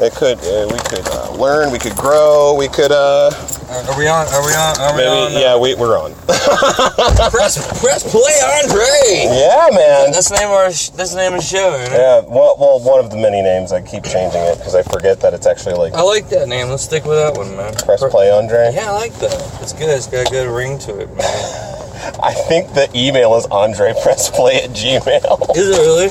It could. We could learn. We could grow. We could. Are we on? Yeah, we're on. press play, Andre. Yeah, man. That's the name of the show. Right? Yeah. Well, one of the many names. I keep changing it because I forget that it's actually like. I like that name. Let's stick with that one, man. Press play, Andre. Yeah, I like that. It's good. It's got a good ring to it, man. I think the email is andrepressplay@gmail. Is it really?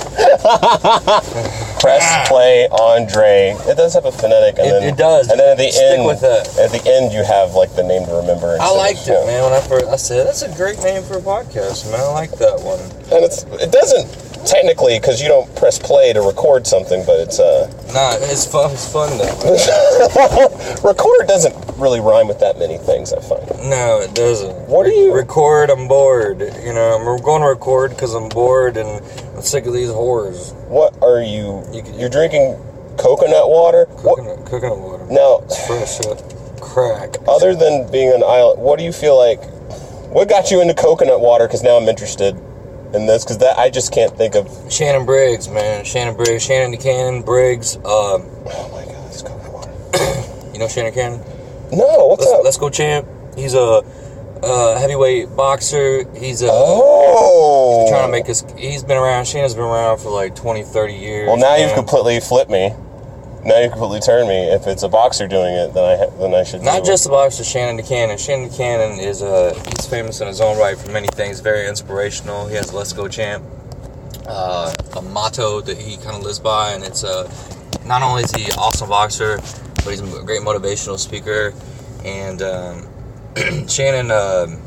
Press play Andre. It does have a phonetic, and then it does. And then at the Stick end, with that. At the end, you have like the name to remember. I liked it, man. When I said that's a great name for a podcast, man. I like that one. And it doesn't technically because you don't press play to record something, but it's Nah, it's fun. It's fun though. Record doesn't really rhyme with that many things, I find. No, it doesn't. What are you? Record, I'm bored. You know, I'm going to record because I'm bored and I'm sick of these whores. What are you? You're drinking coconut water? Coconut water. No. It's fresh crack. Other than being an island, what do you feel like? What got you into coconut water? Because now I'm interested in this, because I just can't think of... Shannon Briggs, man. Shannon the Cannon Briggs. Oh my God, it's coconut water. You know Shannon Cannon? No, what's up? Let's Go Champ. He's a heavyweight boxer. He's trying to make us. He's been around. Shannon's been around for like 20, 30 years. Well, now you've completely flipped me. Now you completely turned me. If it's a boxer doing it, then I should. Not just a boxer. Shannon the Cannon. Shannon the Cannon is he's famous in his own right for many things. Very inspirational. He has Let's Go Champ, a motto that he kind of lives by, and it's not only is he an awesome boxer, but he's a great motivational speaker. And Shannon, I'm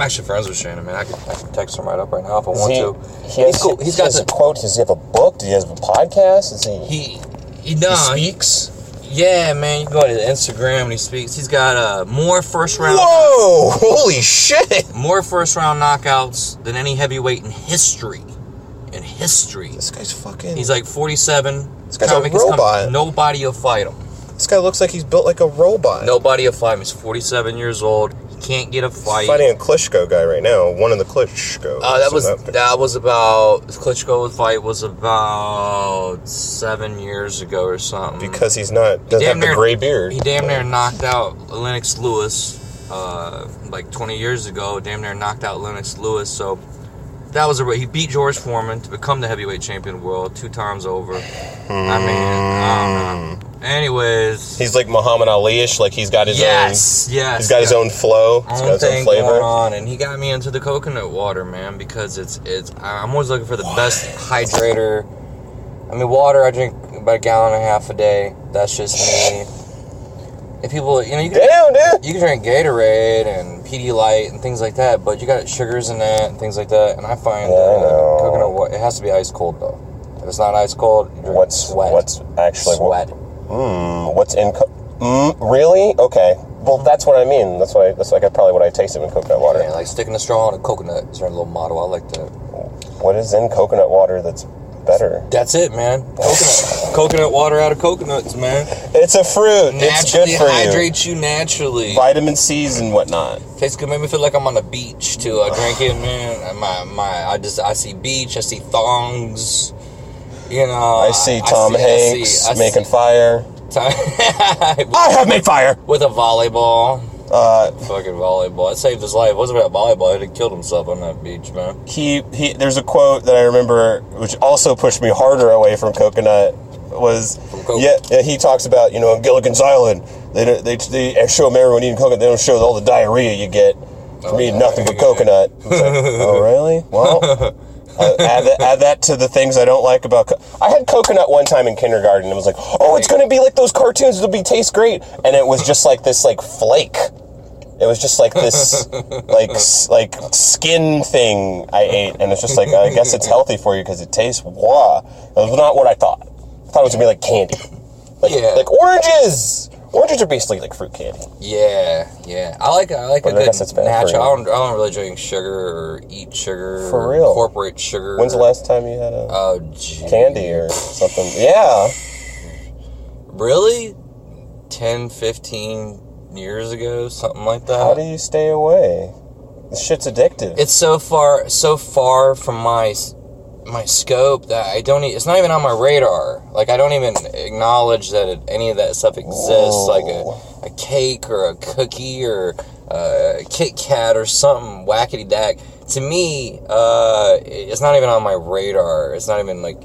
actually friends with Shannon, man. I can text him right up right now if I want to. He's cool. He's got a quote. Does he have a book? Does he have a podcast? He speaks? Yeah, man. You go to Instagram and he speaks. He's got more first round. Whoa! Holy shit! More first round knockouts than any heavyweight in history. This guy's fucking... He's like 47. This guy's a robot. Nobody will fight him. This guy looks like he's built like a robot. Nobody will fight him. He's 47 years old. He can't get a fight. He's fighting a Klitschko guy right now. One of the Klitschko. That was about... Klitschko's fight was about 7 years ago or something. Because doesn't have the gray beard. He damn near knocked out Lennox Lewis like 20 years ago. Damn near knocked out Lennox Lewis. So he beat George Foreman to become the heavyweight champion of the world 2 times over. I don't know. Anyways, he's like Muhammad Ali-ish. Like he's got his own. He's got his own flow. He's got his own flavor. Going on, and he got me into the coconut water, man, because I'm always looking for the best hydrator. I mean, water. I drink about 1.5 gallons a day. That's just me. If people, you can drink Gatorade and Pedialyte and things like that, but you got sugars in that and things like that. And I find coconut water, it has to be ice cold though. If it's not ice cold, you drink sweat. What's actually sweat? What's in? Really? Okay. Well, that's what I mean. That's probably what I tasted in coconut water. Yeah, like sticking a straw in a coconut is our little motto. I like that. What is in coconut water that's better? That's it, man. Coconut water out of coconuts, man. It's a fruit. It's good for you. Hydrates you naturally. Vitamin C's and whatnot. Tastes good. Make me feel like I'm on the beach too. I drink it, man. I see beach. I see thongs. I see Tom Hanks making fire. I have made fire with a volleyball. Fucking volleyball. It saved his life. It wasn't about volleyball. He'd have killed himself on that beach, man. There's a quote that I remember, which also pushed me harder away from coconut. He talks about on Gilligan's Island. They show everyone eating coconut. They don't show all the diarrhea you get from eating nothing but coconut. It's like, oh really? Well. Add that to the things I don't like about... I had coconut one time in kindergarten, and it was like, oh, it's going to be like those cartoons, it'll taste great. And it was just like this, flake. It was just like this, like skin thing I ate, and it's just like, I guess it's healthy for you because it tastes, wow. It was not what I thought. I thought it was going to be like candy. Like oranges! Oranges are basically like fruit candy. Yeah. I like a good natural. I don't really drink sugar or eat sugar. For real. Incorporate sugar. When's the last time you had a candy or something? Yeah. Really? 10, 15 years ago, something like that. How do you stay away? This shit's addictive. It's so far from my my scope that I don't. It's not even on my radar. Like I don't even acknowledge that any of that stuff exists. Whoa. Like a cake or a cookie or a Kit Kat or something wackety dack. To me, it's not even on my radar. It's not even like.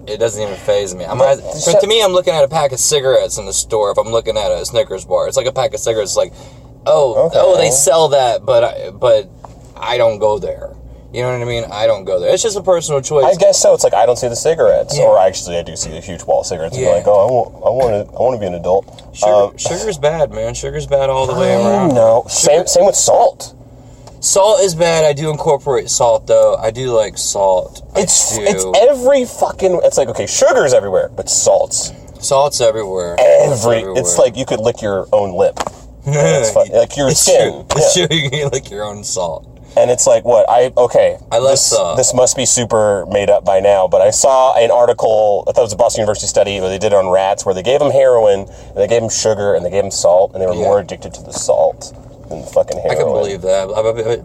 It doesn't even faze me. To me, I'm looking at a pack of cigarettes in the store. If I'm looking at a Snickers bar, it's like a pack of cigarettes. Like, they sell that, but I don't go there. You know what I mean? I don't go there. It's just a personal choice. I guess so. It's like I don't see the cigarettes, or actually I do see a huge wall of cigarettes. Yeah. And you're like, I want to be an adult. Sugar's bad, man. Sugar's bad all the way around. No, same with salt. Salt is bad. I do incorporate salt, though. I do like salt. It's every fucking... It's like, okay, sugar's everywhere, but salt's everywhere. It's like you could lick your own lip. It's like your skin. It's true. You can lick your own salt. And it's like, what? I love salt. This must be super made up by now, but I saw an article, I thought it was a Boston University study, where they did it on rats, where they gave them heroin, and they gave them sugar, and they gave them salt, and they were more addicted to the salt than fucking heroin. I can believe that.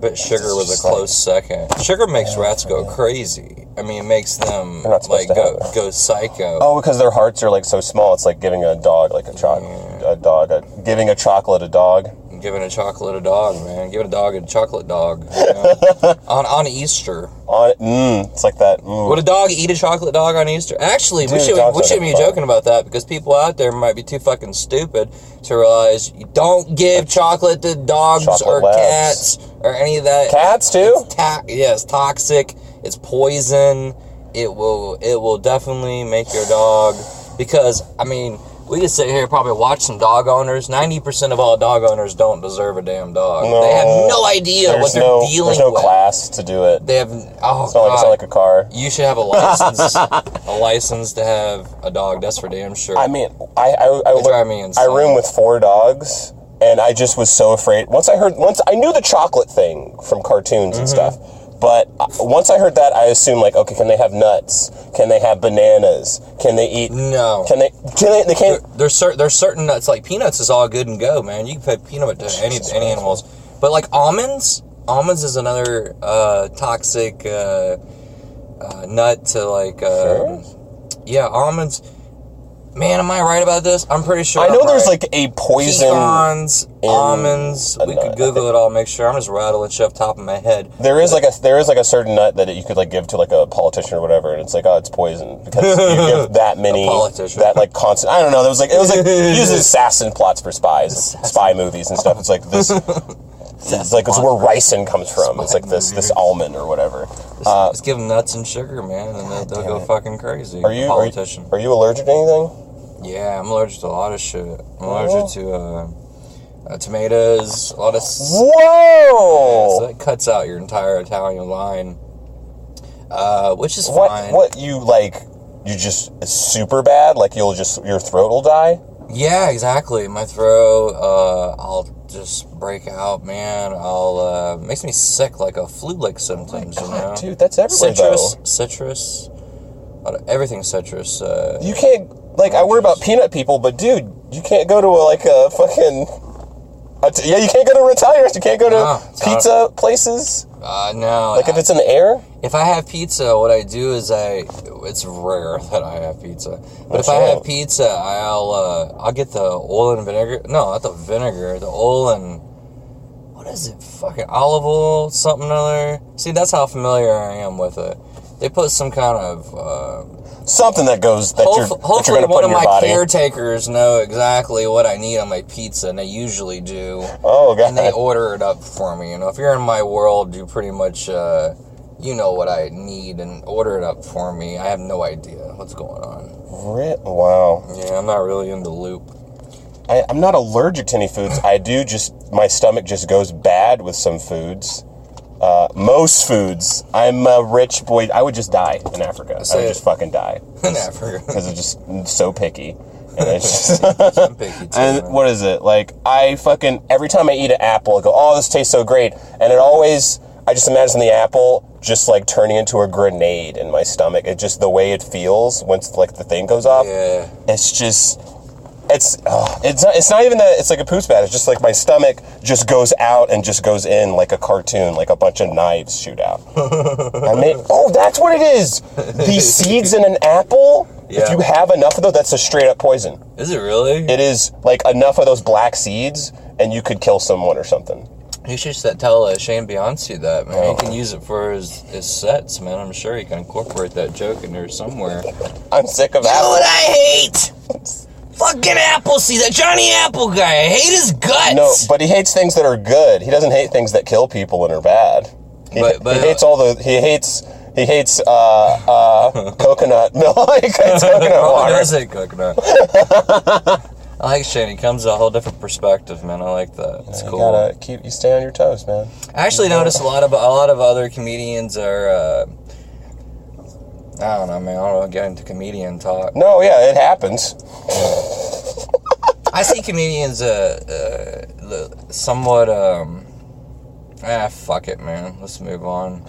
But sugar was a close second. Sugar makes rats go crazy. I mean, it makes them like go psycho. Oh, because their hearts are like so small. It's like giving a dog like giving a chocolate a dog. Giving a chocolate a dog, man. Giving a dog a chocolate dog. You know? on Easter. It's like that. Would a dog eat a chocolate dog on Easter? Actually, we shouldn't be joking about that, because people out there might be too fucking stupid to realize you don't give chocolate to dogs or cats or any of that. Cats too? It's toxic. It's poison. It will definitely make your dog, because I mean, we could sit here and probably watch some dog owners. 90% of all dog owners don't deserve a damn dog. No, they have no idea what they're dealing with. There's no class to do it. They have. It's not like a car. You should have a license. A license to have a dog. That's for damn sure. I mean, I drive me insane. I room with 4 dogs, and I just was so afraid. Once I knew the chocolate thing from cartoons and stuff. But once I heard that, I assumed, like, okay, can they have nuts? Can they have bananas? Can they eat? No. They can't. There's certain nuts, like peanuts is all good and go, man. You can put peanut to any animals. But like almonds is another toxic nut to like. Sure? Yeah, almonds. Man, am I right about this? I'm pretty sure. I know there's like a poison. Pecans, almonds. We could Google it all, make sure. I'm just rattling shit off the top of my head. There is like a certain nut that you could like give to like a politician or whatever, and it's like, oh, it's poison because you give that many, that like constant. I don't know. It was like using assassin plots for spy movies and stuff. It's like this. It's like it's where ricin comes from. It's like this almond or whatever. Just give them nuts and sugar, man, and they'll go fucking crazy. Are you allergic to anything? Yeah, I'm allergic to a lot of shit. I'm allergic to tomatoes, a lot of... Whoa! Yeah, so that cuts out your entire Italian line, which is fine. What, you just, it's super bad? Like, your throat will die? Yeah, exactly. My throat, I'll just break out, man. Makes me sick, like a flu-like symptoms, you know? Dude, that's everywhere, Citrus, everything citrus. You can't... Like, I worry about peanut people, but dude, you can't go to a fucking... you can't go to Retires. You can't go to pizza places. No. Like, if it's in the air? If I have pizza, what I do is it's rare that I have pizza. But if I have pizza, I'll get the oil and vinegar. No, not the vinegar. The oil and... What is it? Fucking olive oil, something or other. See, that's how familiar I am with it. They put some kind of... something that goes that you're hopefully going to put in your body. One of my caretakers know exactly what I need on my pizza, and they usually do. Oh, God. And they order it up for me. You know, if you're in my world, you pretty much, you know what I need and order it up for me. I have no idea what's going on. Wow. Yeah, I'm not really in the loop. I'm not allergic to any foods. My stomach just goes bad with some foods. Most foods. I'm a rich boy. I would just die in Africa. I would just fucking die. In Africa. Because it's just so picky. And it's just... I'm picky too, and man. What is it? Like, every time I eat an apple, I go, oh, this tastes so great. And I just imagine the apple just, like, turning into a grenade in my stomach. It just, the way it feels once, like, the thing goes off. Yeah. It's just... It's not even that it's like a poop spat. It's just like my stomach just goes out and just goes in like a cartoon, like a bunch of knives shoot out. That's what it is. These seeds in an apple. Yeah. If you have enough of those, that's a straight up poison. Is it really? It is like enough of those black seeds, and you could kill someone or something. You should tell Shane Beyonce that, man. He can use it for his sets, man. I'm sure he can incorporate that joke in there somewhere. I'm sick of that. You know what I hate? Fucking Appleseed, that Johnny Apple guy. I hate his guts. No, but he hates things that are good. He doesn't hate things that kill people and are bad. He hates He hates coconut milk. He hates coconut water. He does hate coconut. I like Shane. He comes a whole different perspective, man. I like that. It's cool. You stay on your toes, man. I actually noticed a lot of other comedians are. I don't know, man. I don't want to get into comedian talk. No, yeah, it happens. I see comedians somewhat. Fuck it, man. Let's move on.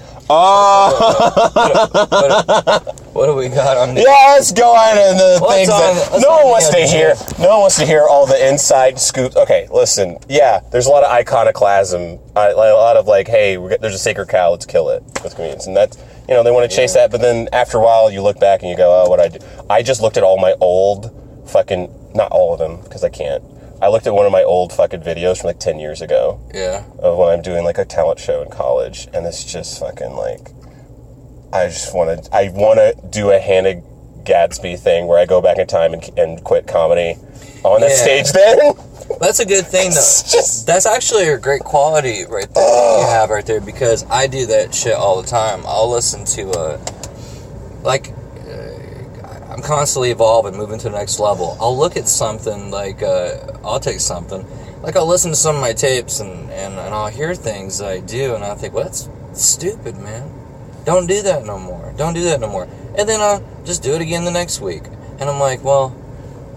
What do we got on the... Yeah, let's go on to the things that... No one wants to hear. No one wants to hear all the inside scoops. Okay, listen. Yeah, there's a lot of iconoclasm. A lot of like, hey, there's a sacred cow, let's kill it with comedians. And that's, they want to chase that. But then after a while, you look back and you go, oh, what'd I do? I just looked at all my old fucking... Not all of them, because I can't. I looked at one of my old fucking videos from like 10 years ago. Yeah. Of when I'm doing like a talent show in college, and it's just fucking like, I want to do a Hannah Gadsby thing where I go back in time and quit comedy on that stage then. That's a good thing though. That's actually a great quality right there that you have right there, because I do that shit all the time. I'll listen to I'm constantly evolving, moving to the next level. I'll look at something like, I'll take something, like I'll listen to some of my tapes and I'll hear things I do and I'll think, well, that's stupid, man. Don't do that no more. Don't do that no more. And then I'll just do it again the next week. And I'm like, well,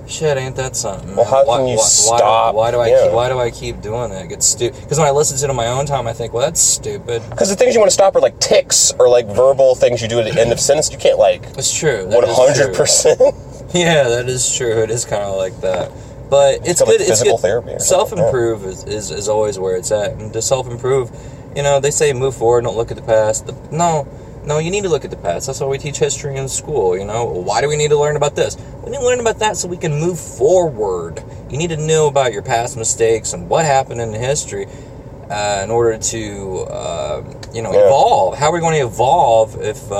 shit, ain't that something? Well, how can you stop? Why do I keep doing that? It gets stupid. Because when I listen to it on my own time, I think, well, that's stupid. Because the things you want to stop are like tics or like verbal things you do at the end of sentence. You can't like. It's true. 100%. Yeah, that is true. It is kind of like that. But it's good. Like physical therapy. Self-improve is always where it's at. And to self-improve, they say move forward, don't look at the past. No, you need to look at the past. That's why we teach history in school, Why do we need to learn about this? We need to learn about that so we can move forward. You need to know about your past mistakes and what happened in history in order to, evolve. How are we going to evolve if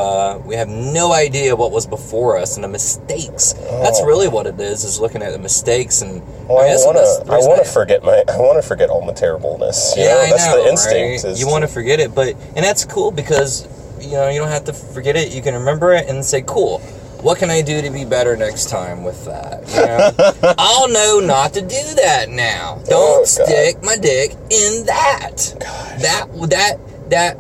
we have no idea what was before us and the mistakes? That's really what it is looking at the mistakes. And I want to forget all my terribleness. That's the instinct. Right? You want to forget it, and that's cool because... you don't have to forget it. You can remember it and say, cool, what can I do to be better next time with that? I'll know not to do that now. Don't stick my dick in that. Gosh. That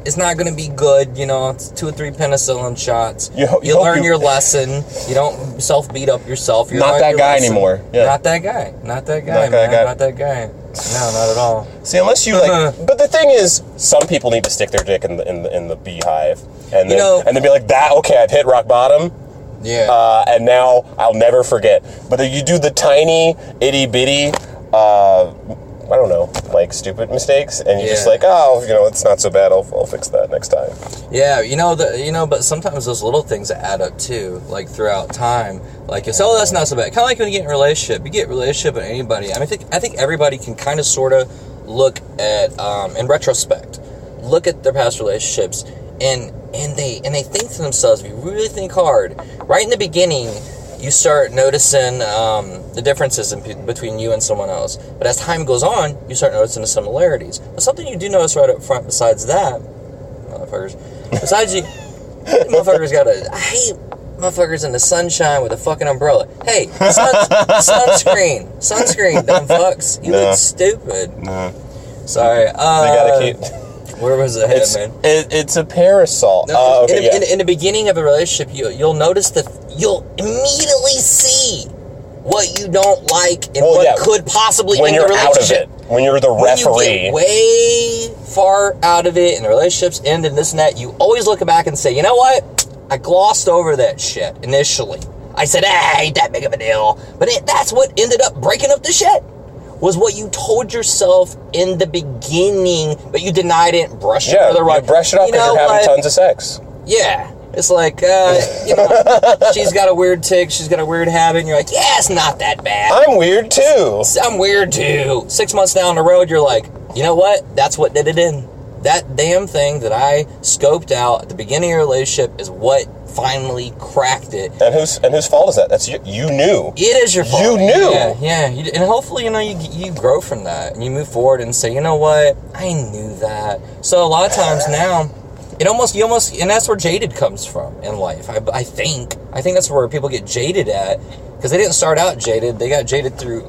it's not going to be good. It's 2 or 3 penicillin shots. You learn your lesson. You don't self-beat up yourself. You're not that guy anymore. Yeah. Not that guy, man. Not that guy. No, not at all. See, unless you but the thing is, some people need to stick their dick in the beehive, and then be like, that. Okay, I've hit rock bottom. Yeah. And now I'll never forget. But if you do the tiny itty bitty, I don't know, like stupid mistakes, and you're just like, it's not so bad. I'll fix that next time. Yeah, but sometimes those little things add up too, like throughout time. Like you say, oh, that's not so bad. Kind of like when you get in a relationship. You get in a relationship with anybody. I think everybody can kind of sort of look at, in retrospect, look at their past relationships, and they think to themselves, if you really think hard, right in the beginning, you start noticing the differences between you and someone else. But as time goes on, you start noticing the similarities. But something you do notice right up front besides that, motherfuckers, motherfuckers I hate motherfuckers in the sunshine with a fucking umbrella. Hey, sunscreen, dumb fucks. You look stupid. No. Sorry. They gotta keep... Where was it headed, man? It's a parasol. No, in the beginning of a relationship, you'll notice that you'll immediately see what you don't like and could possibly end the relationship. Out of it. When you're the referee. When you get way far out of it and the relationships end and this and that, you always look back and say, you know what? I glossed over that shit initially. I said, ain't that big of a deal. But that's what ended up breaking up the shit. Was what you told yourself in the beginning, but you denied it and brushed it under the rug. You brushed it off because you're having tons of sex. Yeah. It's like, she's got a weird tick, she's got a weird habit, and you're like, yeah, it's not that bad. I'm weird too. 6 months down the road, you're like, you know what? That's what did it in. That damn thing that I scoped out at the beginning of your relationship is what finally cracked it. And whose fault is that? That's you knew. It is your fault. You knew. Yeah. And hopefully, you grow from that and you move forward and say, you know what? I knew that. So a lot of times now, and that's where jaded comes from in life. I think that's where people get jaded at, because they didn't start out jaded. They got jaded through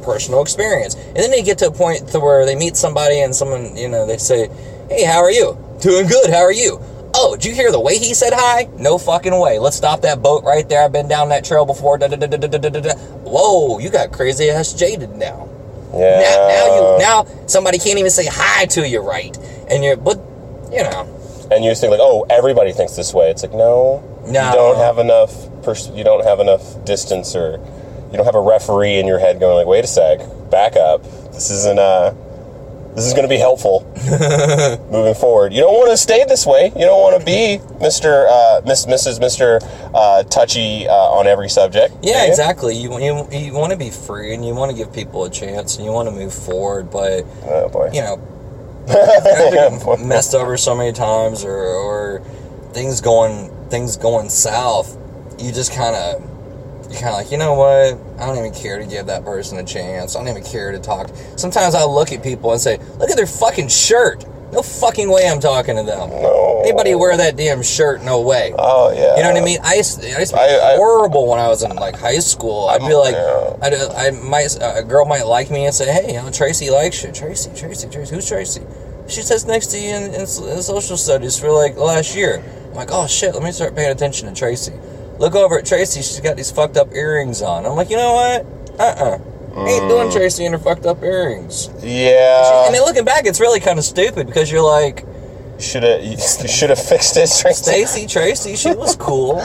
personal experience, and then they get to a point to where they meet somebody and someone, they say, hey, how are you? Doing good. How are you? Oh, did you hear the way he said hi? No fucking way. Let's stop that boat right there. I've been down that trail before. Whoa, you got crazy ass jaded now. Yeah. Now somebody can't even say hi to you right, and And you just think like, oh, everybody thinks this way. It's like, no. You don't have enough. You don't have enough distance, or you don't have a referee in your head going like, wait a sec, back up. This isn't. This is going to be helpful moving forward. You don't want to stay this way. You don't want to be Mr. Touchy on every subject. Yeah, exactly. You want to be free, and you want to give people a chance, and you want to move forward. But oh boy, messed over so many times, or things going south. You just kind of like, you know what? I don't even care to give that person a chance. I don't even care to talk. Sometimes I look at people and say, look at their fucking shirt. No fucking way I'm talking to them. No. Anybody wear that damn shirt? No way. Oh, yeah. You know what I mean? I used to be horrible when I was in, like, high school. I'd be like, a girl might like me and say, hey, Tracy likes you. Tracy. Who's Tracy? She sits next to you in social studies for, like, last year. I'm like, oh, shit, let me start paying attention to Tracy. Look over at Tracy, she's got these fucked up earrings on. I'm like, you know what? Ain't doing Tracy and her fucked up earrings. Yeah. I mean, looking back, it's really kind of stupid, because you're like, you should have fixed it, Tracy, she was cool.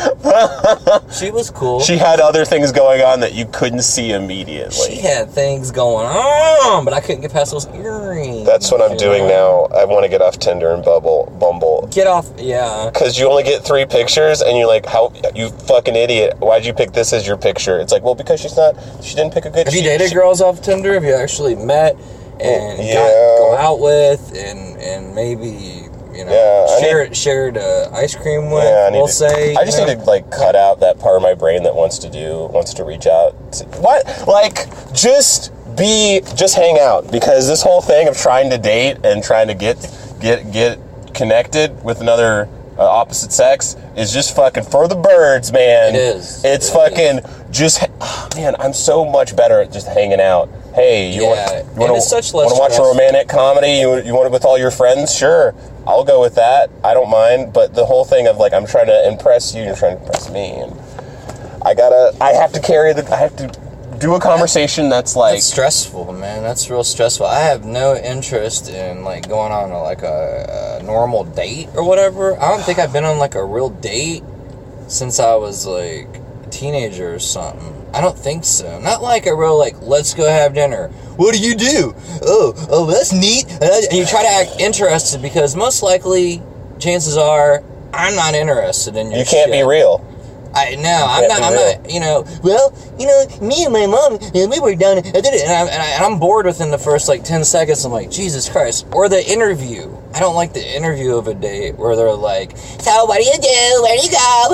She was cool. She had other things going on that you couldn't see immediately. She had things going on, but I couldn't get past those earrings. That's what I'm doing now. I want to get off Tinder and Bumble. Get off, yeah. Because you only get 3 pictures, and you're like, how, you fucking idiot, why'd you pick this as your picture? It's like, well, because she didn't pick a good... Have you dated girls off Tinder? Have you actually met and go out with and maybe... shared ice cream with, I just need to, like, cut out that part of my brain that wants to reach out. Just hang out, because this whole thing of trying to date and trying to get connected with another opposite sex is just fucking for the birds, man. It is. It's man, I'm so much better at just hanging out. Hey, you want to watch a romantic comedy? You want it with all your friends? Sure, I'll go with that. I don't mind. But the whole thing of, like, I'm trying to impress you, and you're trying to impress me, and I have to do a conversation that's like... That's stressful, man. That's real stressful. I have no interest in, like, going on a normal date or whatever. I don't think I've been on, like, a real date since I was, like, a teenager or something. I don't think so. Not like a real, like, let's go have dinner. What do you do? Oh, that's neat. And you try to act interested, because most likely, chances are, I'm not interested in your shit. You can't be real. I'm not, me and my mom, and we were down, and I'm bored within the first, like, 10 seconds. I'm like, Jesus Christ. Or the interview. I don't like the interview of a date where they're like, so what do you do? Where do you go?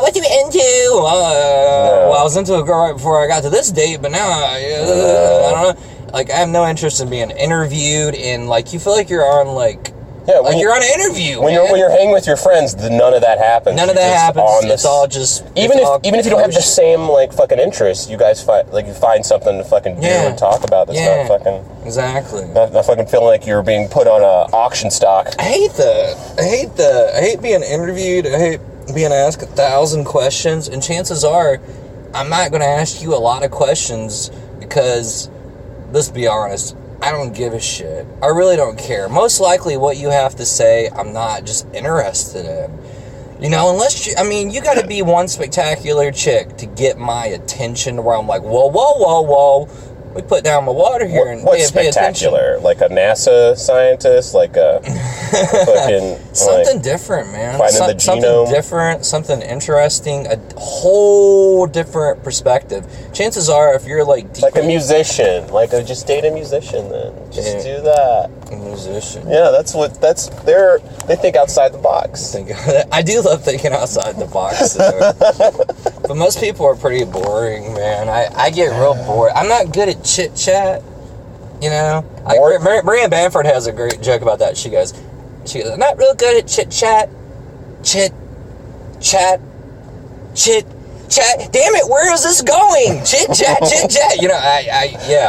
What you into? Well, I was into a girl right before I got to this date, but now I don't know. Like, I have no interest in being interviewed, and, like, you feel like you're on, like... Yeah, you're on an interview. When you're hanging with your friends, none of that happens. None of that happens. It's all just even if you don't have the same, like, fucking interests, you guys find something to fucking do and talk about. That's not fucking exactly. Not fucking feeling like you're being put on a auction stock. I hate that. I hate being interviewed. I hate being asked 1,000 questions. And chances are, I'm not going to ask you a lot of questions, because, let's be honest, I don't give a shit. I really don't care. Most likely what you have to say, I'm not just interested in. You know, unless you, I mean, you got to be one spectacular chick to get my attention where I'm like, whoa. We put down my water here and what's spectacular? Like a NASA scientist, like a fucking something like, different, man. Finding the genome. Something different, something interesting, a whole different perspective. Chances are, if you're like a musician, just date a musician, then just do that. A musician. Yeah, they think outside the box. I do love thinking outside the box, but most people are pretty boring, man. I get real bored. I'm not good at chit chat, you know. Maria Bamford has a great joke about that. She goes, I'm not real good at chit chat. Chit chat. Damn it, where is this going? Chit chat. You know,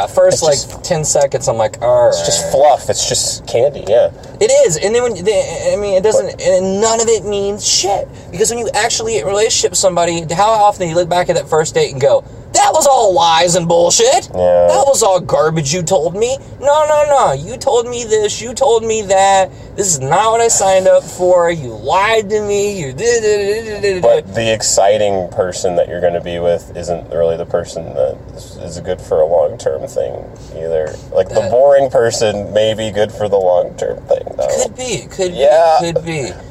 first like 10 seconds, I'm like, all right. It's just fluff. It's just candy, yeah. It is. And then it doesn't, and none of it means shit. Because when you actually get in a relationship with somebody, how often do you look back at that first date and go, that was all lies and bullshit. Yeah. That was all garbage you told me. No. You told me this. You told me that. This is not what I signed up for. You lied to me. You did. But the exciting person that you're going to be with isn't really the person that is good for a long-term thing either. Like the boring person may be good for the long-term thing, though. Could be.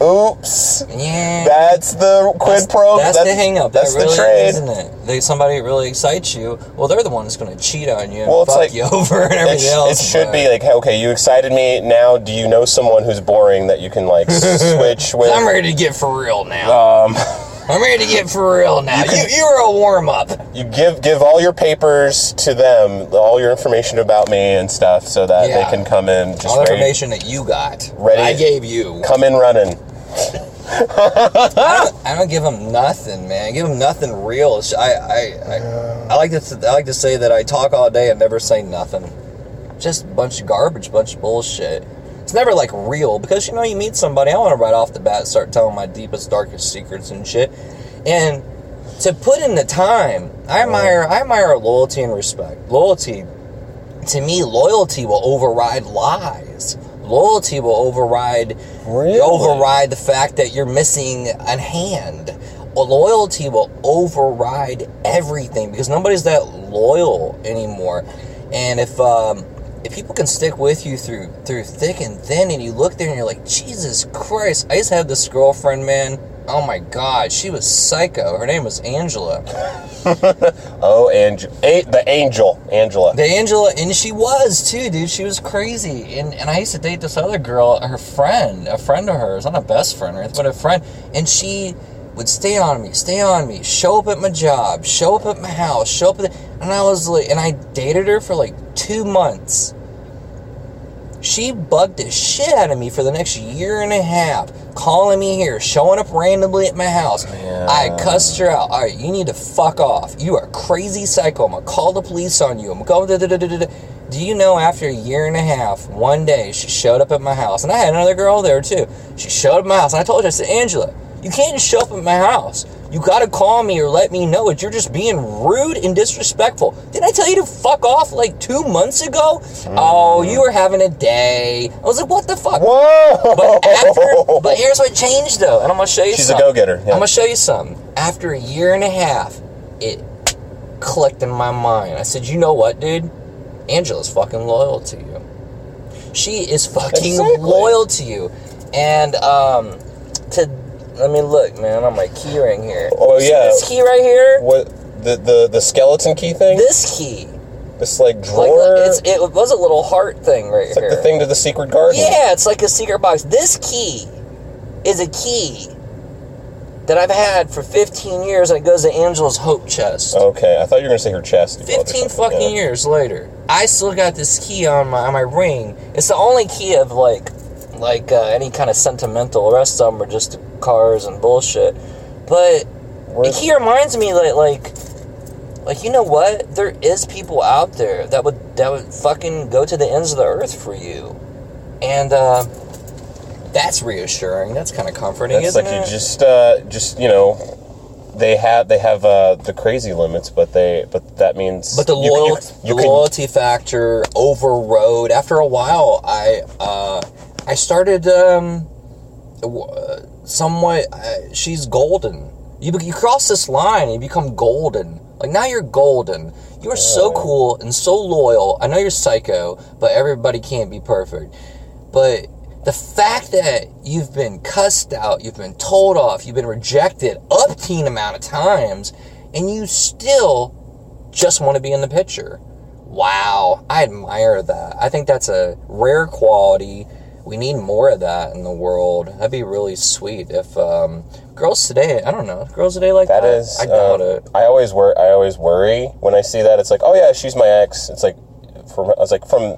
Oops. Yeah. That's the quid pro. That's the hang-up. That's that really the trade. Isn't it? Somebody really excites you. Well, they're the ones going to cheat on you and it's fuck like, you over and everything else. It should be like, okay, you excited me. Now, do you know someone who's boring that you can like switch with? I'm ready to get for real now. I'm ready to get for real now. You're a warm-up. You give all your papers to them, all your information about me and stuff, so that they can come in. Just all the information that you got. Ready. I gave you. Come in running. I don't give them nothing, man. I give them nothing real. I like to say that I talk all day and never say nothing. Just a bunch of garbage, bunch of bullshit. It's never like real because you meet somebody. I want to right off the bat start telling my deepest, darkest secrets and shit. And to put in the time, I admire loyalty and respect. Loyalty, to me, loyalty will override lies. Loyalty will override the fact that you're missing a hand. Loyalty will override everything because nobody's that loyal anymore. And if people can stick with you through thick and thin, and you look there and you're like, Jesus Christ! I used to have this girlfriend, man. Oh my God, she was psycho. Her name was Angela. The angel, Angela. The Angela, and she was too, dude. She was crazy. And I used to date this other girl, a friend of hers, not a best friend or anything, but a friend. And she would stay on me, show up at my job, show up at my house, and I was like, and I dated her for like 2 months. She bugged the shit out of me for the next year and a half, calling me here, showing up randomly at my house. Yeah. I cussed her out. All right, you need to fuck off. You are a crazy psycho. I'm going to call the police on you. I'm going to Do you know, after a year and a half, one day, she showed up at my house, and I had another girl there too. She showed up at my house, and I told her, I said, Angela, you can't just show up at my house. You gotta call me or let me know it. You're just being rude and disrespectful. Didn't I tell you to fuck off like 2 months ago? Oh, you were having a day. I was like, what the fuck? Whoa! But here's what changed though, and I'm gonna show you something. She's a go-getter. Yeah. I'm gonna show you something. After a year and a half, it clicked in my mind. I said, you know what, dude? Angela's fucking loyal to you. She is fucking loyal to you. And look, man, on my key ring here. Oh, yeah. This key right here? What, the skeleton key thing? This key. This, like, drawer? It was a little heart thing right here. It's like the thing to the secret garden. Yeah, it's like a secret box. This key is a key that I've had for 15 years, and it goes to Angela's hope chest. Okay, I thought you were going to say her chest. 15 fucking years later. I still got this key on my ring. It's the only key of, like any kind of sentimental. The rest of them are just cars and bullshit. But the key reminds me that, like, you know what? There is people out there that would fucking go to the ends of the earth for you. And, that's reassuring. That's kind of comforting, isn't it? You just, you know, they have the crazy limits, but that means... But the loyalty factor overrode. After a while, I started somewhat, she's golden. You cross this line and you become golden. Like, now you're golden. You are so cool and so loyal. I know you're psycho, but everybody can't be perfect. But the fact that you've been cussed out, you've been told off, you've been rejected upteen amount of times, and you still just want to be in the picture. Wow, I admire that. I think that's a rare quality. We need more of that in the world. That'd be really sweet if girls today, I don't know, girls today like that. Is, I doubt it. I always worry when I see that. It's like, oh yeah, she's my ex. It's like, from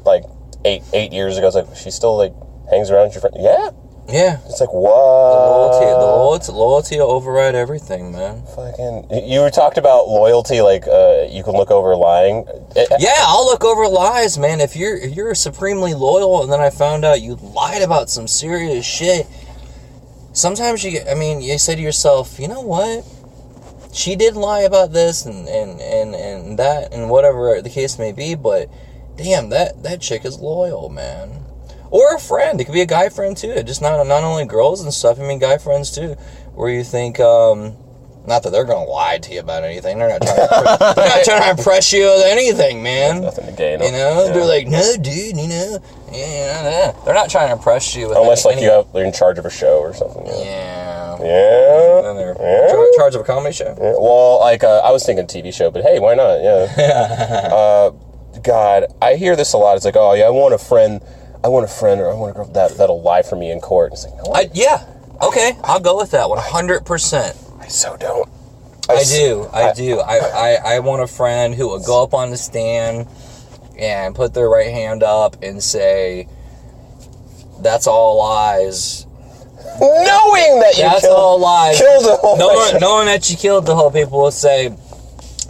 8 years ago. It's like, she still like hangs around with your friend. Yeah. Yeah. It's like, what? The loyalty will override everything, man. Fucking, you talked about loyalty, like, you can look over lying. Yeah, I'll look over lies, man. If you're supremely loyal, and then I found out you lied about some serious shit, sometimes you say to yourself, you know what? She did lie about this and that and whatever the case may be, but damn, that chick is loyal, man. Or a friend. It could be a guy friend, too. Just not only girls and stuff. I mean, guy friends, too. Where you think, not that they're going to lie to you about anything. They're not trying to impress you with anything, man. There's nothing to gain. They're like, no, dude, they're not trying to impress you with unless, they're in charge of a show or something. Yeah. Yeah. And they're in charge of a comedy show. Yeah. Well, I was thinking TV show, but hey, why not? Yeah. God, I hear this a lot. It's like, oh, yeah, I want a friend, or I want a girl that'll lie for me in court. It's like, no. Okay, I'll go with that 100%. I so don't. I do. I want a friend who will go up on the stand and put their right hand up and say, that's all lies. Knowing that you all lies. Killed the whole knowing that you killed the whole people will say,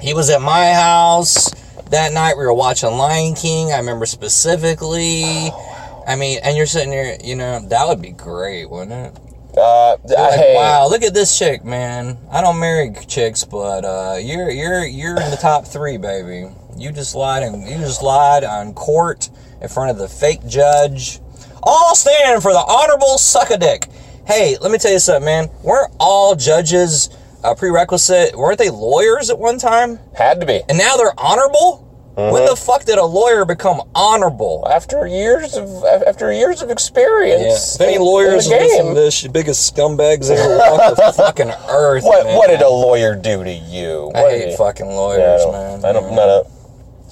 he was at my house that night. We were watching Lion King. I remember specifically. Oh, wow. I mean, and you're sitting there, that would be great, wouldn't it? Wow, look at this chick, man. I don't marry chicks, but you're in the top 3, baby. You just lied on court in front of the fake judge. All stand for the honorable suck-a-dick. Hey, let me tell you something, man. Weren't all judges prerequisite? Weren't they lawyers at one time? Had to be. And now they're honorable? Mm-hmm. When the fuck did a lawyer become honorable? After years of experience. Yeah. If any lawyers are the biggest scumbags that ever walked the fucking earth. What did a lawyer do to you? I hate fucking lawyers, man. I'm not up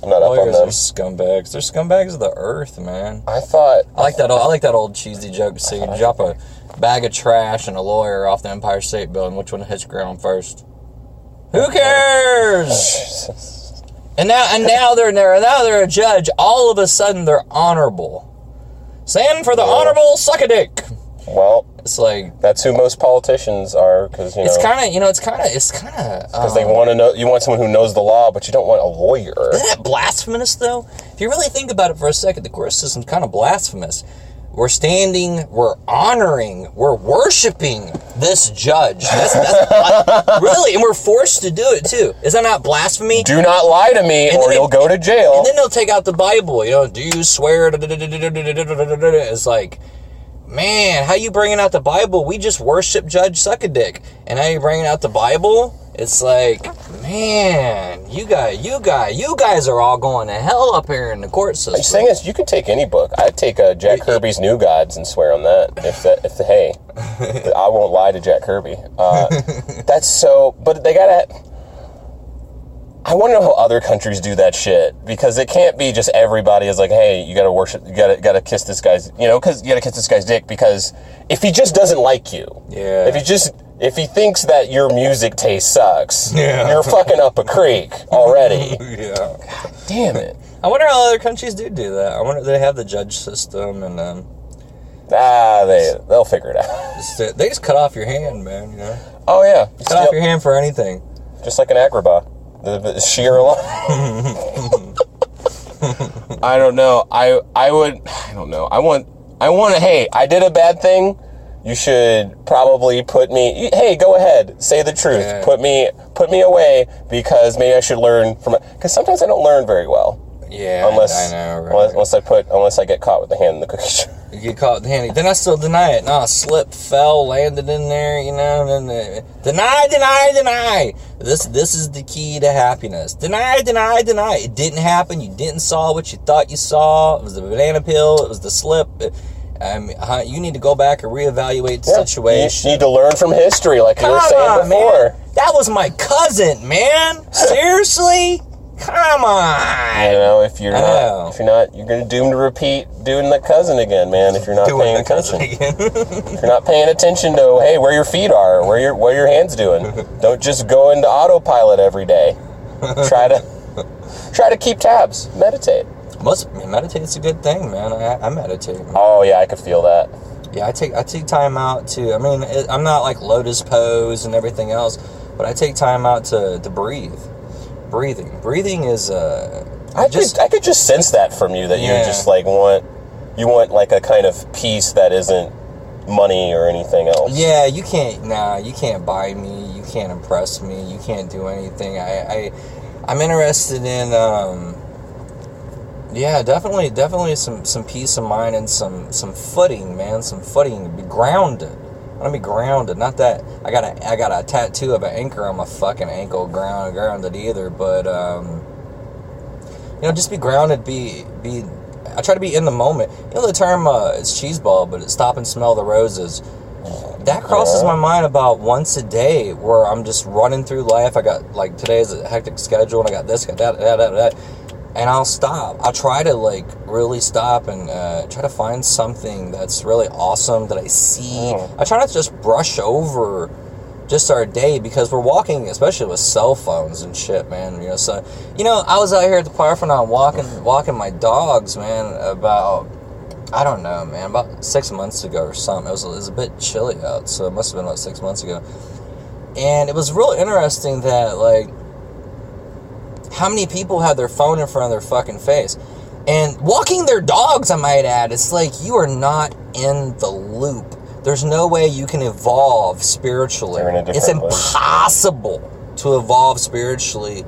on them. Lawyers are scumbags. They're scumbags of the earth, man. I like that old cheesy joke. So you drop a bag of trash and a lawyer off the Empire State Building. Which one hits ground first? Who cares? And now they're a judge. All of a sudden they're honorable. Stand for the honorable suck-a-dick. Well, it's like that's who most politicians are, because it's kind of because they want to know. You want someone who knows the law, but you don't want a lawyer. Isn't that blasphemous, though? If you really think about it for a second, the court system's kind of blasphemous. We're standing, we're honoring, we're worshiping this judge. That's really, and we're forced to do it too. Is that not blasphemy? Do not lie to me, or you'll go to jail. And then they'll take out the Bible. Do you swear? It's like, man, how you bringing out the Bible? We just worship Judge Suck-a-Dick, and now you're bringing out the Bible. It's like, man, you guys are all going to hell up here in the court system. The thing is, you can take any book. I'd take Jack Kirby's New Gods and swear on that. Hey, I won't lie to Jack Kirby. That's so. But they gotta. I want to know how other countries do that shit, because it can't be just everybody is like, hey, you gotta worship, you gotta kiss this guy's, because you gotta kiss this guy's dick, because if he just doesn't like you, if he thinks that your music taste sucks, you're fucking up a creek already. Yeah. God damn it. I wonder how other countries do that. I wonder if they have the judge system and they'll figure it out. They just cut off your hand, man. Oh yeah, cut off your hand for anything. Just like an agrabah. The sheer line. I don't know. I don't know. I want to, hey, I did a bad thing. You should probably put me, hey, go ahead, say the truth. Yeah. Put me away, because maybe I should learn from it. Because sometimes I don't learn very well. Yeah, I know, right? Unless I get caught with the hand in the cookie jar. You get caught handy. Then I still deny it. No, slipped, fell, landed in there, you know. And then deny. This is the key to happiness. Deny. It didn't happen. You didn't saw what you thought you saw. It was the banana peel. It was the slip. You need to go back and reevaluate the situation. You need to learn from history, like you were saying before. Man. That was my cousin, man. Seriously. Come on. You know, if you're not, you're gonna doom to repeat doing the cousin again, man. If you're not paying attention, if you're not paying attention to where your feet are, what are your hands doing. Don't just go into autopilot every day. Try to keep tabs. Meditate. Meditate's a good thing, man. I meditate. Man. Oh yeah, I could feel that. Yeah, I take time out to. I mean, I'm not like lotus pose and everything else, but I take time out to breathe. Breathing is I could just sense that from you, that you just like want like a kind of peace that isn't money or anything else. Yeah, you can't buy me, you can't impress me, you can't do anything. I'm interested in definitely some peace of mind and some footing, man, be grounded. I want to be grounded. Not that I got a tattoo of an anchor on my fucking ankle, grounded either. But just be grounded. I try to be in the moment. You know the term it's cheeseball, but it's stop and smell the roses. That crosses my mind about once a day, where I'm just running through life. I got like today's a hectic schedule, and I got this, got that. And I'll stop. I'll try to like really stop and try to find something that's really awesome that I see. I try not to just brush over just our day, because we're walking, especially with cell phones and shit, man. So I was out here at the Parthenon walking my dogs, man. About about 6 months ago or something. It was a bit chilly out, so it must have been about 6 months ago. And it was real interesting that like, how many people have their phone in front of their fucking face? And walking their dogs, I might add. It's like you are not in the loop. There's no way you can evolve spiritually. It's impossible to evolve spiritually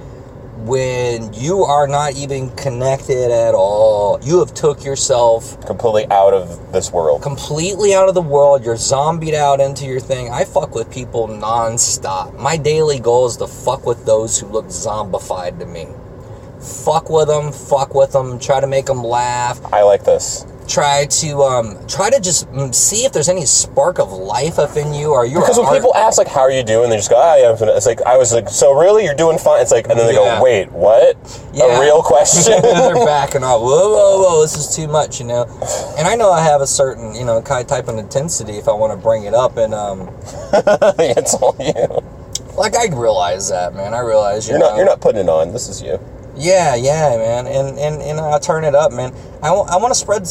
when you are not even connected at all. You have took yourself completely out of this world. Completely out of the world. You're zombied out into your thing. I fuck with people nonstop. My daily goal is to fuck with those who look zombified to me. Fuck with them. Try to make them laugh. I like this. Try to just see if there's any spark of life up in you, or because when people ask like, how are you doing, they just go, it's like, I was like, so really you're doing fine? It's like, and then they go, wait, what? A real question? And they're backing off. Whoa, this is too much, And I know I have a certain type of intensity if I want to bring it up, and it's all you. Like, I realize that, man. I realize you're not putting it on. This is you. Yeah, man, and I turn it up, man. I want to spread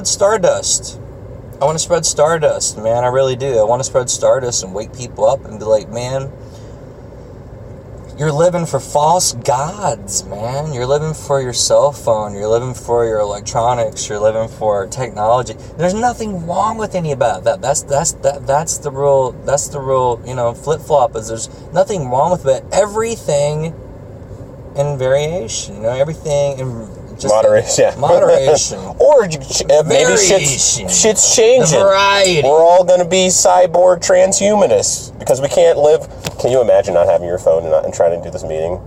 stardust. I want to spread stardust, man. I really do. I want to spread stardust and wake people up and be like, man, you're living for false gods, man. You're living for your cell phone. You're living for your electronics. You're living for technology. There's nothing wrong with any about that. That's the real flip flop. Is there's nothing wrong with it. Everything in variation, everything in just moderation. Or maybe shit's changing. The variety. We're all going to be cyborg transhumanists because we can't live. Can you imagine not having your phone and trying to do this meeting?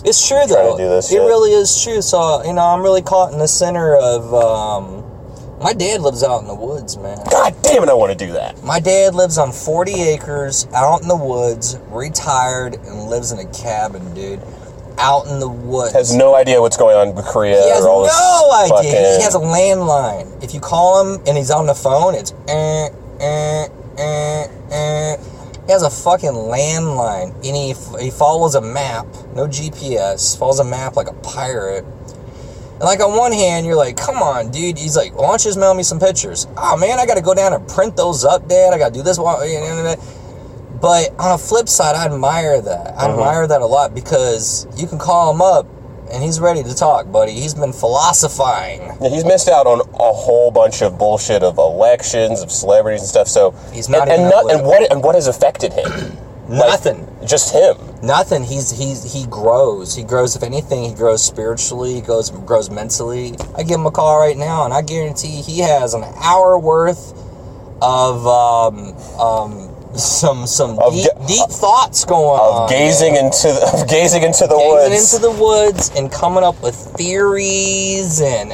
It's true, though. It really is true. So, I'm really caught in the center of, my dad lives out in the woods, man. God damn it, I want to do that. My dad lives on 40 acres out in the woods, retired, and lives in a cabin, dude. Out in the woods. Has no idea what's going on with Korea. He has no idea. He has a landline. If you call him and he's on the phone, it's He has a fucking landline, and he follows a map, no GPS, follows a map like a pirate. And like on one hand, you're like, come on, dude. He's like, why don't you just mail me some pictures? Oh man, I got to go down and print those up, Dad. I got to do this. But on a flip side, I admire that. I admire that a lot, because you can call him up and he's ready to talk, buddy. He's been philosophizing. Yeah, he's missed out on a whole bunch of bullshit of elections, of celebrities and stuff. So he's not and what has affected him? Nothing. Like, just him. Nothing. He grows. He grows. If anything, he grows spiritually. He grows mentally. I give him a call right now, and I guarantee he has an hour worth of some deep thoughts going on. Gazing into the woods and coming up with theories, and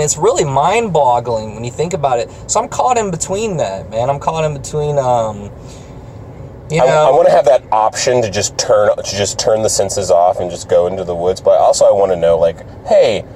it's really mind-boggling when you think about it. So I'm caught in between that, man. I'm caught in between I want to have that option to just turn the senses off and just go into the woods, but also I want to know, like, hey,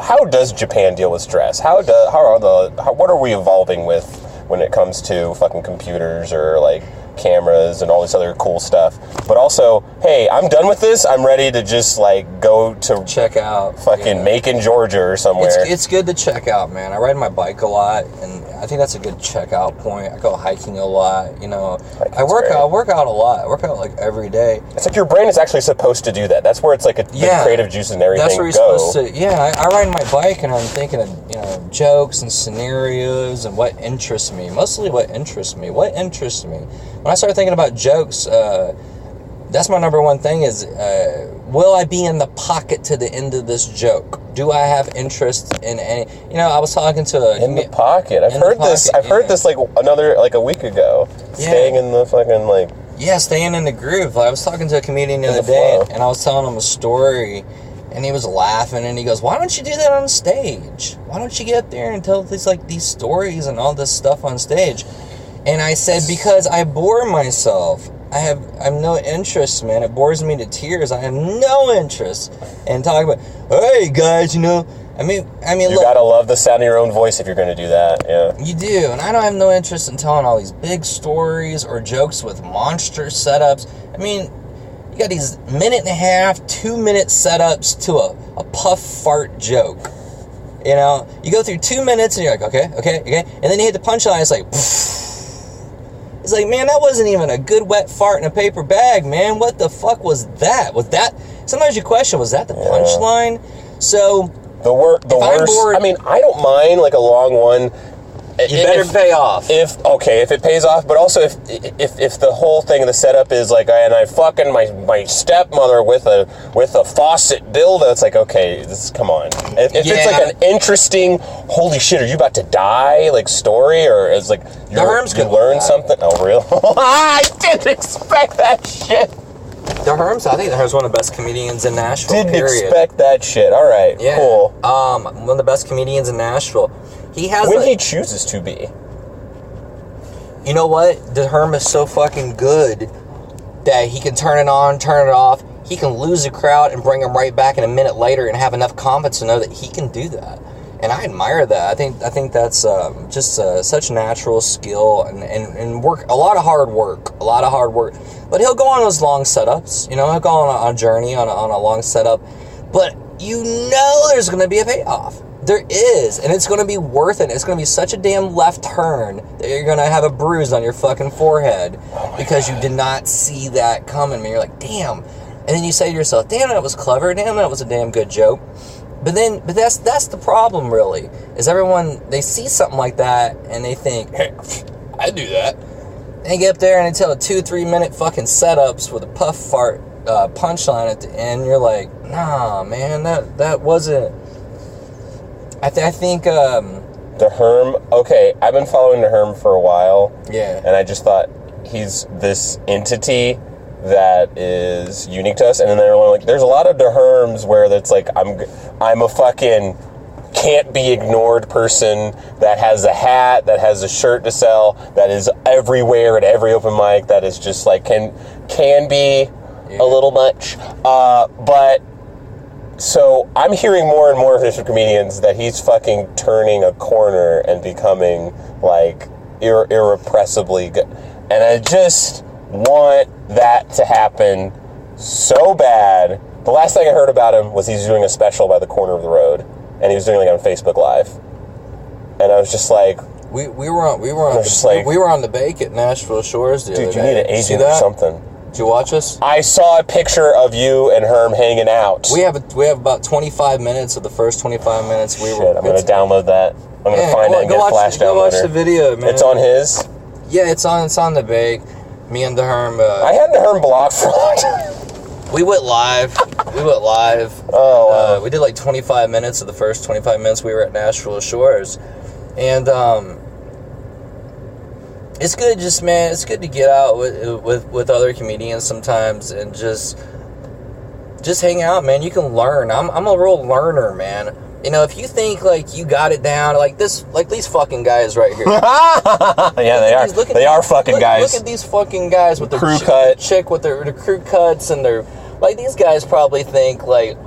how does Japan deal with stress? What are we evolving with when it comes to fucking computers or like cameras and all this other cool stuff? But also, hey, I'm done with this. I'm ready to just like go to check out fucking Macon, Georgia or somewhere. It's good to check out, man. I ride my bike a lot, and I think that's a good checkout point. I go hiking a lot, you know. I work out a lot. I work out like every day. It's like your brain is actually supposed to do that. That's where it's like the creative juices and everything that's where you're supposed to. Yeah, I ride my bike and I'm thinking of jokes and scenarios and what interests me. Mostly what interests me. When I started thinking about jokes, that's my number one thing is, will I be in the pocket to the end of this joke? Do I have interest in any? I was talking to the pocket. I've heard this like a week ago. Yeah. Staying in the fucking like. Yeah, staying in the groove. I was talking to a comedian the other day, and I was telling him a story, and he was laughing, and he goes, "Why don't you do that on stage? Why don't you get up there and tell these stories and all this stuff on stage?" And I said, because I bore myself. I have no interest, man. It bores me to tears. I have no interest in talking about, hey, guys, look. You gotta love the sound of your own voice if you're gonna do that, yeah. You do, and I don't have no interest in telling all these big stories or jokes with monster setups. You got these 1.5, 2-minute setups to a puff fart joke. You go through 2 minutes and you're like, okay, and then you hit the punchline, it's like, pfft. It's like, man, that wasn't even a good wet fart in a paper bag, man. What the fuck was that? Sometimes you question, was that the punchline? So, the worst. I don't mind like a long one. You better pay off. If it pays off, but also if the whole thing of the setup is like, and I fucking my stepmother with a faucet dildo, it's like, okay, come on. If it's like an interesting, holy shit, are you about to die like story, or it's like you learn something? Oh, real? I didn't expect that shit. I think the Herm's one of the best comedians in Nashville. Didn't expect that shit. All right, yeah. Cool. One of the best comedians in Nashville. He has he chooses to be. You know what? The Herm is so fucking good that he can turn it on, turn it off. He can lose a crowd and bring them right back in a minute later and have enough confidence to know that he can do that. And I admire that. I think that's just such natural skill and work. A lot of hard work. But he'll go on those long setups. He'll go on a journey on a long setup. But there's going to be a payoff. There is, and it's going to be worth it. It's going to be such a damn left turn that you're going to have a bruise on your fucking forehead because you did not see that coming. And you're like, damn. And then you say to yourself, damn, that was clever. Damn, that was a damn good joke. But that's the problem, really, is everyone, they see something like that and they think, hey, I'd do that. And they get up there and they tell a 2-3 minute fucking setups with a puff fart punchline at the end. You're like, nah, man, that wasn't. I think the Herm. Okay, I've been following the Herm for a while. Yeah, and I just thought he's this entity that is unique to us. And then they're like, there's a lot of the Herms where it's like I'm a fucking can't be ignored person that has a hat, that has a shirt to sell, that is everywhere at every open mic, that is just like can be a little much, but. So I'm hearing more and more of different comedians that he's fucking turning a corner and becoming like irrepressibly good. And I just want that to happen so bad. The last thing I heard about him was he's doing a special by the corner of the road, and he was doing it on Facebook Live. And I was just like, we were on the bake at Nashville Shores the other day. Dude, you need an agent or something. Did you watch us? I saw a picture of you and Herm hanging out. We have about 25 minutes of the first 25 minutes. I'm going to download that. I'm going to find it and get a flash downloader. Go watch the video, man. It's on his? Yeah, it's on the bake. Me and the Herm. I had the Herm blocked for a long time. We went live. Oh, we did like 25 minutes of the first 25 minutes we were at Nashville Shores. And it's good it's good to get out with other comedians sometimes and just hang out, man. You can learn. I'm a real learner, man. You know, if you think like you got it down, like these fucking guys right here. Yeah, they are. They are fucking guys. Look at these fucking guys with their crew cut, chick with their crew cuts, and their like. These guys probably think like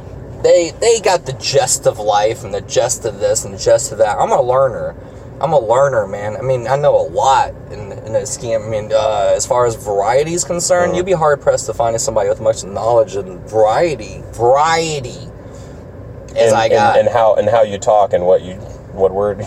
they got the gist of life and the gist of this and the gist of that. I'm a learner, man. I mean, I know a lot in the scheme. I mean, as far as variety is concerned, you'd be hard pressed to find somebody with much knowledge and variety. As I got, and how you talk and what word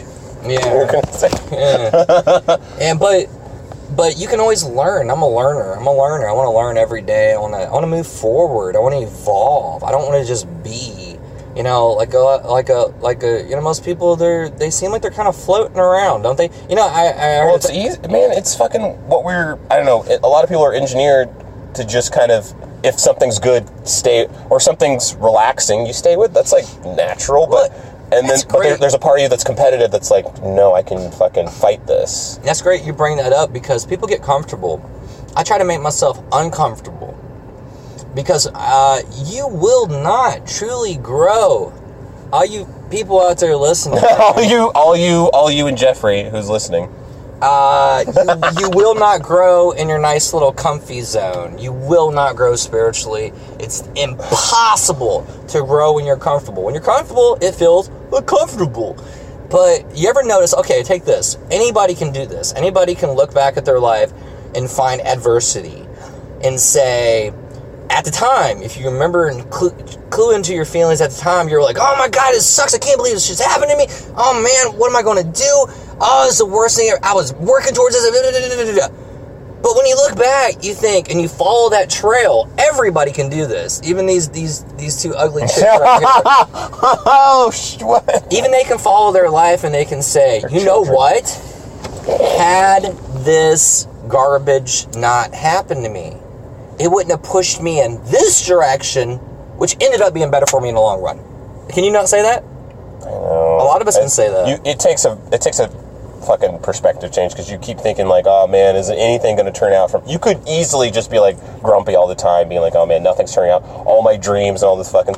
you're gonna say. Yeah. And but you can always learn. I'm a learner. I want to learn every day. I want to move forward. I want to evolve. I don't want to just be, you know, like a you know, most people they seem like they're kind of floating around, don't they? You know, well, it's easy, man. It's fucking what I don't know. A lot of people are engineered to just kind of, if something's good, stay, or something's relaxing, you stay with. That's like natural, but there's a part of you that's competitive. That's like, no, I can fucking fight this. That's great. You bring that up because people get comfortable. I try to make myself uncomfortable because you will not truly grow. All you people out there listening, all you and Jeffrey who's listening. You will not grow in your nice little comfy zone. You will not grow spiritually. It's impossible to grow when you're comfortable. When you're comfortable, it feels uncomfortable. But you ever notice, okay, take this. Anybody can do this. Anybody can look back at their life and find adversity and say, at the time, if you remember and clue into your feelings at the time, you're like, oh my God, it sucks. I can't believe this shit's happened to me. Oh man, what am I going to do? Oh, this is the worst thing ever. I was working towards this. But when you look back, you think, and you follow that trail, everybody can do this. Even these two ugly chicks right here. Oh, what? Even they can follow their life and they can say, you know what? Had this garbage not happened to me, it wouldn't have pushed me in this direction, which ended up being better for me in the long run. Can you not say that? I know. A lot of us can say that. It takes a fucking perspective change, because you keep thinking like, oh man, is anything going to turn out from... You could easily just be like grumpy all the time, being like, oh man, nothing's turning out, all my dreams and all this fucking...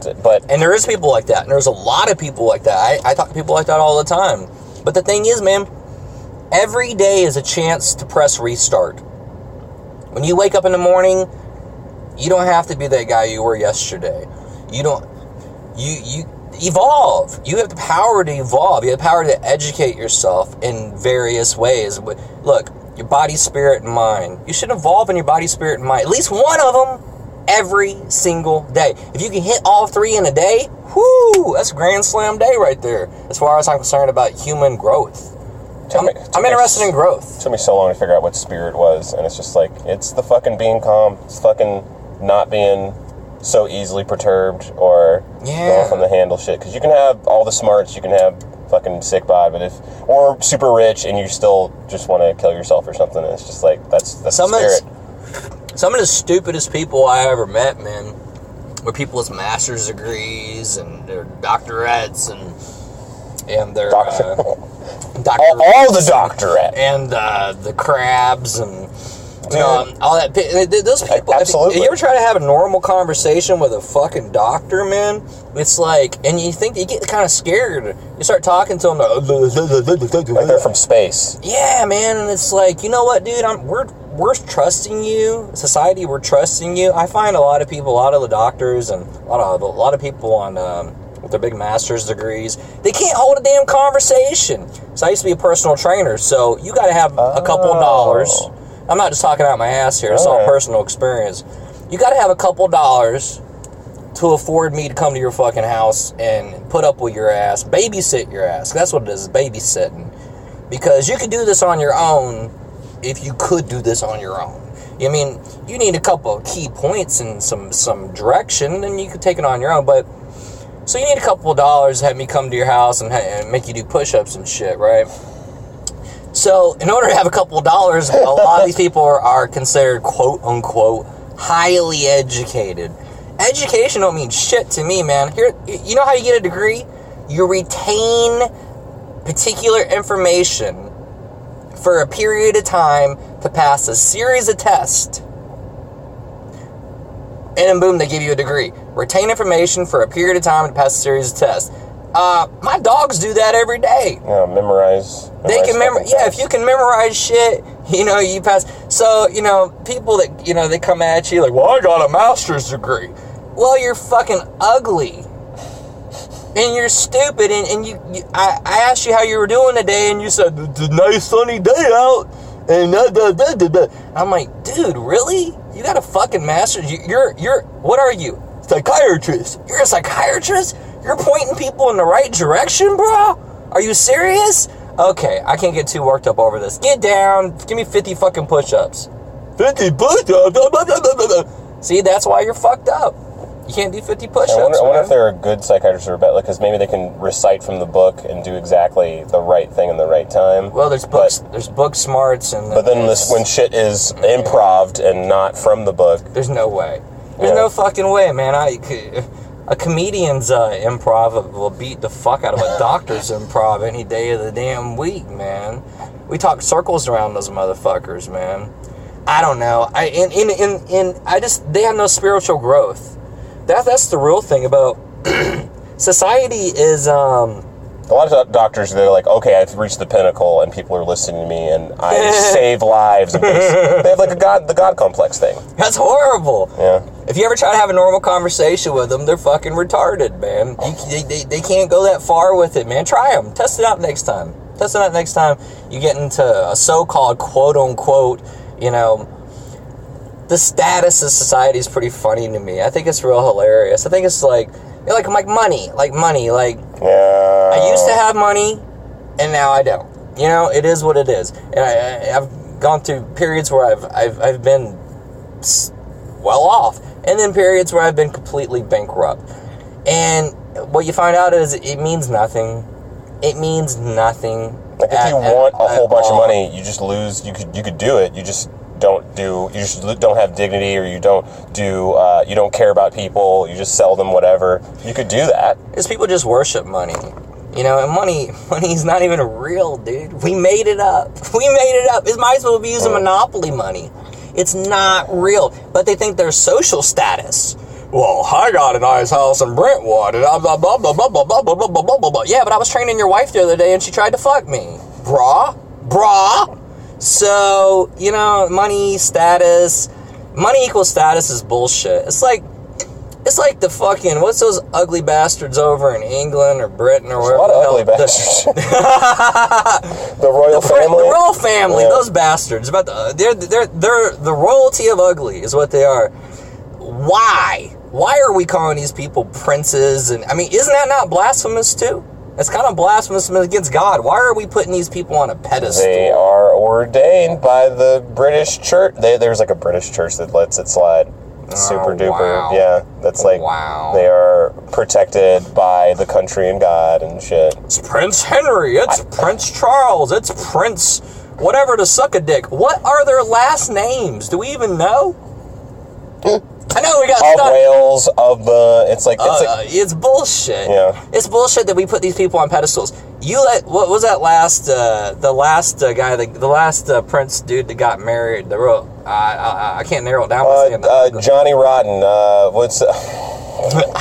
And there is people like that, and there's a lot of people like that. I talk to people like that all the time. But the thing is, man, every day is a chance to press restart. When you wake up in the morning, you don't have to be that guy you were yesterday. You evolve. You have the power to evolve. You have the power to educate yourself in various ways. Look, your body, spirit, and mind. You should evolve in your body, spirit, and mind. At least one of them every single day. If you can hit all three in a day, whoo, that's a grand slam day right there. As far as I'm concerned about human growth. I'm interested in growth. It took me so long to figure out what spirit was, and it's just like, it's the fucking being calm. It's fucking not being so easily perturbed or going from the handle shit. Because you can have all the smarts, you can have fucking sick bod, or super rich, and you still just want to kill yourself or something. And it's just like, that's the spirit. Some of the stupidest people I ever met, man, were people with master's degrees and their doctorates and their all the doctorate and the crabs and all that. Those people. Absolutely. If you ever try to have a normal conversation with a fucking doctor, man, it's like, and you think you get kind of scared. You start talking to them, like they're from space. Yeah, man, and it's like, you know what, dude? We're trusting you, society. We're trusting you. I find a lot of the doctors and a lot of people on with their big master's degrees, they can't hold a damn conversation. So I used to be a personal trainer, so you got to have a couple of dollars. I'm not just talking out my ass here. It's all personal experience. You got to have a couple of dollars to afford me to come to your fucking house and put up with your ass, babysit your ass. That's what it is, babysitting. Because you could do this on your own if you could do this on your own. I mean, you need a couple of key points and some direction, and you could take it on your own. But so you need a couple of dollars to have me come to your house and make you do push-ups and shit, right? So, in order to have a couple of dollars, a lot of these people are considered, quote unquote, highly educated. Education don't mean shit to me, man. Here, you know how you get a degree? You retain particular information for a period of time to pass a series of tests. And then boom, they give you a degree. Retain information for a period of time to pass a series of tests. My dogs do that every day. Yeah, memorize. They can memorize. Yeah, if you can memorize shit, you pass. So, people that, they come at you like, well, I got a master's degree. Well, you're fucking ugly. And you're stupid. And I asked you how you were doing today, and you said, it's a nice sunny day out. And I'm like, dude, really? You got a fucking master's? You're what are you? Psychiatrist. You're a psychiatrist? You're pointing people in the right direction, bro? Are you serious? Okay, I can't get too worked up over this. Get down. Give me 50 fucking push-ups. 50 push-ups? See, that's why you're fucked up. You can't do 50 push-ups. I wonder if they're a good psychiatrist or bad, because maybe they can recite from the book and do exactly the right thing in the right time. Well, there's books. There's book smarts, and but then when shit is improv'd and not from the book, there's no way. There's no fucking way, man. A comedian's improv will beat the fuck out of a doctor's improv any day of the damn week, man. We talk circles around those motherfuckers, man. I don't know. They have no spiritual growth. That's the real thing about society is. A lot of doctors, they're like, okay, I've reached the pinnacle, and people are listening to me, and I save lives. And they have like the God complex thing. That's horrible. Yeah. If you ever try to have a normal conversation with them, they're fucking retarded, man. They can't go that far with it, man. Try them. Test it out next time. You get into a so-called quote-unquote, the status of society is pretty funny to me. I think it's real hilarious. I think it's like money. Yeah. I used to have money, and now I don't. It is what it is. And I've gone through periods where I've been well off, and then periods where I've been completely bankrupt. And what you find out is it means nothing. It means nothing. Like if you want a whole bunch of money, you just lose. You could do it. You just don't have dignity, or you don't care about people. You just sell them whatever. You could do that. Because people just worship money. And money's not even real, dude. We made it up. It might as well be using Monopoly money. It's not real. But they think their social status. Well, I got a nice house in Brentwood, and blah, blah, blah, blah, blah, blah, blah, blah, blah, blah, blah. Yeah, but I was training your wife the other day, and she tried to fuck me. Brah. So, money, status. Money equals status is bullshit. It's like the fucking, what's those ugly bastards over in England or Britain or wherever? There's a lot of ugly bastards. The royal family? The royal family, those bastards. They're the royalty of ugly is what they are. Why? Why are we calling these people princes? And isn't that not blasphemous too? It's kind of blasphemous against God. Why are we putting these people on a pedestal? They are ordained by the British church. There's like a British church that lets it slide. Super duper. Wow. Yeah, that's like they are protected by the country and God and shit. It's Prince Henry. It's Prince Charles. It's Prince whatever to suck a dick. What are their last names? Do we even know? I know we got stuck. Wales of the. It's bullshit. Yeah, it's bullshit that we put these people on pedestals. What was that last guy, the last prince dude that got married? I can't narrow it down. Johnny Rotten. I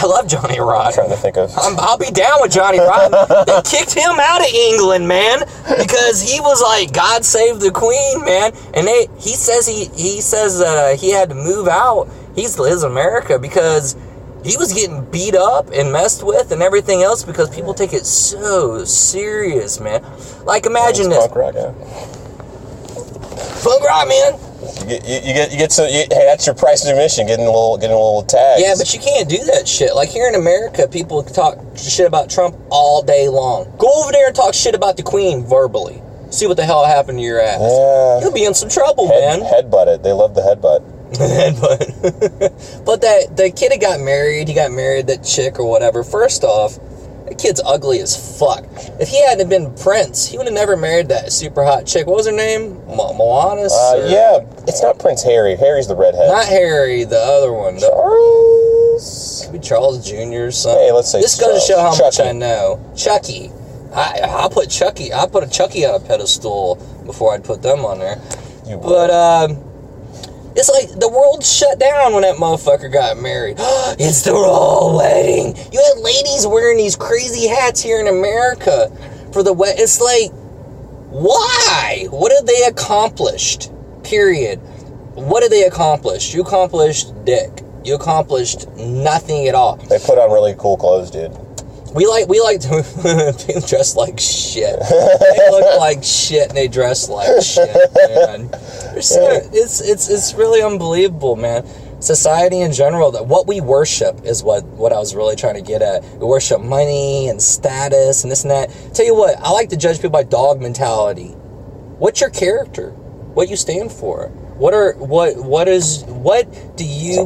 love Johnny Rotten. I'm trying to think of. I'll be down with Johnny Rotten. They kicked him out of England, man, because he was like, God save the Queen, man. And he says that he had to move out. He's America because he was getting beat up and messed with and everything else because people take it so serious, man. Like, imagine this. Punk rock, yeah. Punk rock, man. You get some. Hey, that's your price of admission. Getting a little tag. Yeah, but you can't do that shit. Like here in America, people talk shit about Trump all day long. Go over there and talk shit about the Queen verbally. See what the hell happened to your ass. Yeah. You'll be in some trouble, man. Headbutt it. They love the headbutt. But the kid that got married, that chick or whatever. First off, That kid's ugly as fuck. If he hadn't been Prince, he would have never married that super hot chick. What was her name? Moana? Yeah, it's not Prince Harry. Harry's the redhead. Not Harry, the other one. Charles? Maybe Charles Jr. or something. Hey, let's say this Charles. goes to show how Chucky. much I know. Chucky. I'll put Chucky. I'll put a Chucky on a pedestal before I'd put them on there. You would. But, it's like the world shut down when that motherfucker got married. It's the royal wedding. You had ladies wearing these crazy hats here in America for the wedding. It's like, why? What have they accomplished? Period. What did they accomplish? You accomplished dick. You accomplished nothing at all. They put on really cool clothes, dude. We like to dress like shit. They look like shit and they dress like shit, man. It's really unbelievable, man. Society in general, that what we worship is what I was really trying to get at. We worship money and status and this and that. Tell you what, I like to judge people by dog mentality. What's your character? What you stand for? What do you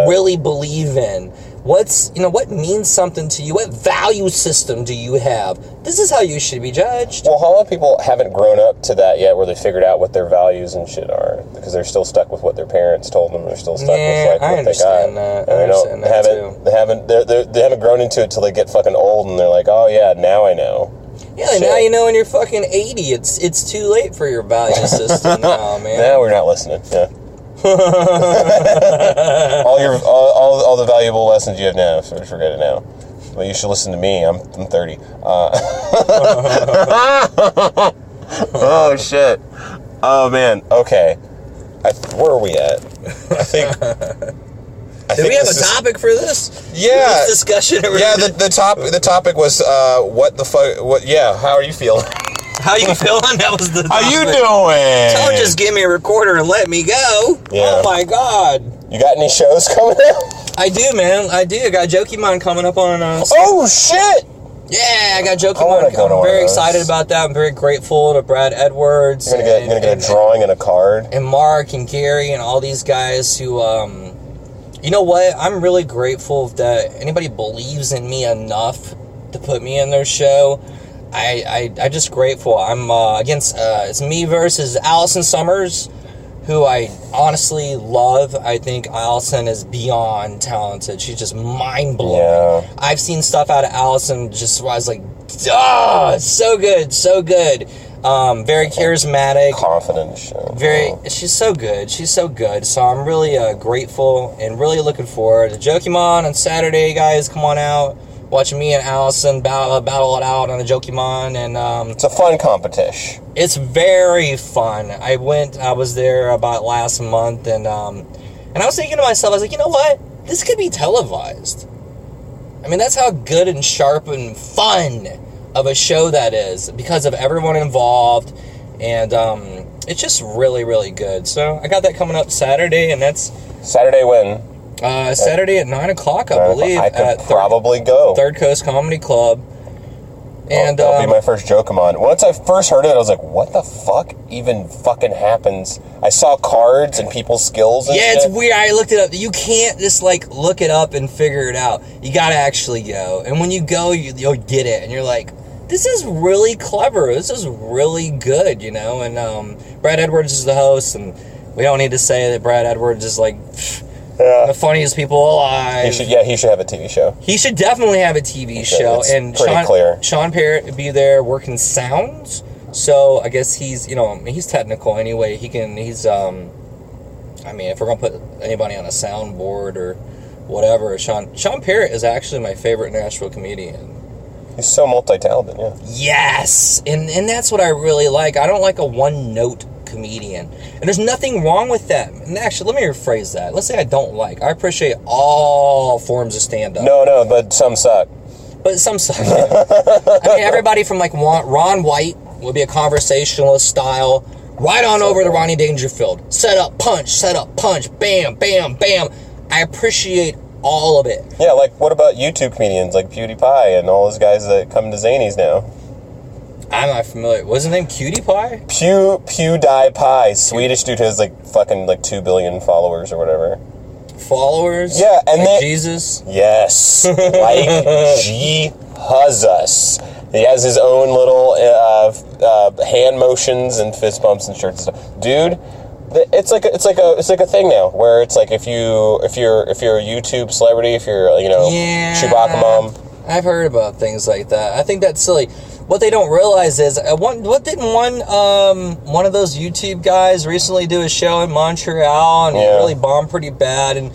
really believe in? What means something to you? What value system do you have? This is how you should be judged. Well, a lot of people haven't grown up to that yet, where they figured out what their values and shit are, because they're still stuck with what their parents told them. They're still stuck with what they got. That. And they haven't grown into it till they get fucking old, and they're like, oh yeah, now I know. Yeah, shit. Now you know when you're fucking 80, it's too late for your value system now, man. Now we're not listening. Yeah. all the valuable lessons you have now, so forget it now. Well, you should listen to me. I'm 30. Oh shit. Oh man. Okay. Where are we at? I think. Did we have a topic for this? Yeah. This discussion. Yeah. The topic was what the fuck? What? Yeah. How are you feeling? How you feeling? That was the topic. How you doing? Don't just give me a recorder and let me go. Yeah. Oh my god. You got any shows coming up? I do, man. I do. I got Jokimon coming up on. Oh shit! Yeah, I got Jokimon. I'm very excited about that. I'm very grateful to Brad Edwards. You're gonna get a drawing and a card. And Mark and Gary and all these guys who, you know what? I'm really grateful that anybody believes in me enough to put me in their show. I'm just grateful. I'm against it's me versus Allison Summers, who I honestly love. I think Allison is beyond talented. She's just mind-blowing. Yeah. I've seen stuff out of Allison just where I was like, so good, so good. Very charismatic. Confident. She's so good. She's so good. So I'm really grateful and really looking forward to Jokimon on Saturday, guys. Come on out. Watching me and Allison battle it out on the Jokimon, and it's a fun competition. It's very fun. I was there about last month, and I was thinking to myself, I was like, you know what? This could be televised. I mean, that's how good and sharp and fun of a show that is, because of everyone involved, and it's just really, really good. So I got that coming up Saturday, and that's Saturday when. Saturday at 9 o'clock, I believe. I could probably go. Third Coast Comedy Club. And that'll be my first Jokimon. Once I first heard it, I was like, what the fuck even fucking happens? I saw cards and people's skills and shit. It's weird. I looked it up. You can't just, look it up and figure it out. You gotta actually go. And when you go, you'll get it. And you're like, this is really clever. This is really good, you know? And Brad Edwards is the host, and we don't need to say that Brad Edwards is, the funniest people alive. He should have a TV show. He should definitely have a TV show. It's and pretty clear. Sean Parrott would be there working sounds. So I guess he's technical anyway. If we're going to put anybody on a soundboard or whatever, Sean Parrott is actually my favorite Nashville comedian. He's so multi-talented, yeah. Yes! And that's what I really like. I don't like a one-note comedian. And there's nothing wrong with that. And actually, let me rephrase that. Let's say I don't like. I appreciate all forms of stand-up. No, but some suck. But some suck. I mean, everybody from Ron White would be a conversationalist style. Right on over to Ronnie Dangerfield. Set up, punch, bam, bam, bam. I appreciate all of it. Yeah, what about YouTube comedians like PewDiePie and all those guys that come to Zanies now? I'm not familiar. What's his name? Cutie Pie? PewDiePie. Swedish dude has fucking 2 billion followers or whatever. Followers? Yeah, and like Jesus? Yes. Like Jesus. us. He has his own little hand motions and fist bumps and shirts and stuff. Dude, it's like a thing now where it's like if you're a YouTube celebrity, if you're Chewbacca mom. I've heard about things like that. I think that's silly. What they don't realize is one of those YouTube guys recently do a show in Montreal and he really bombed pretty bad and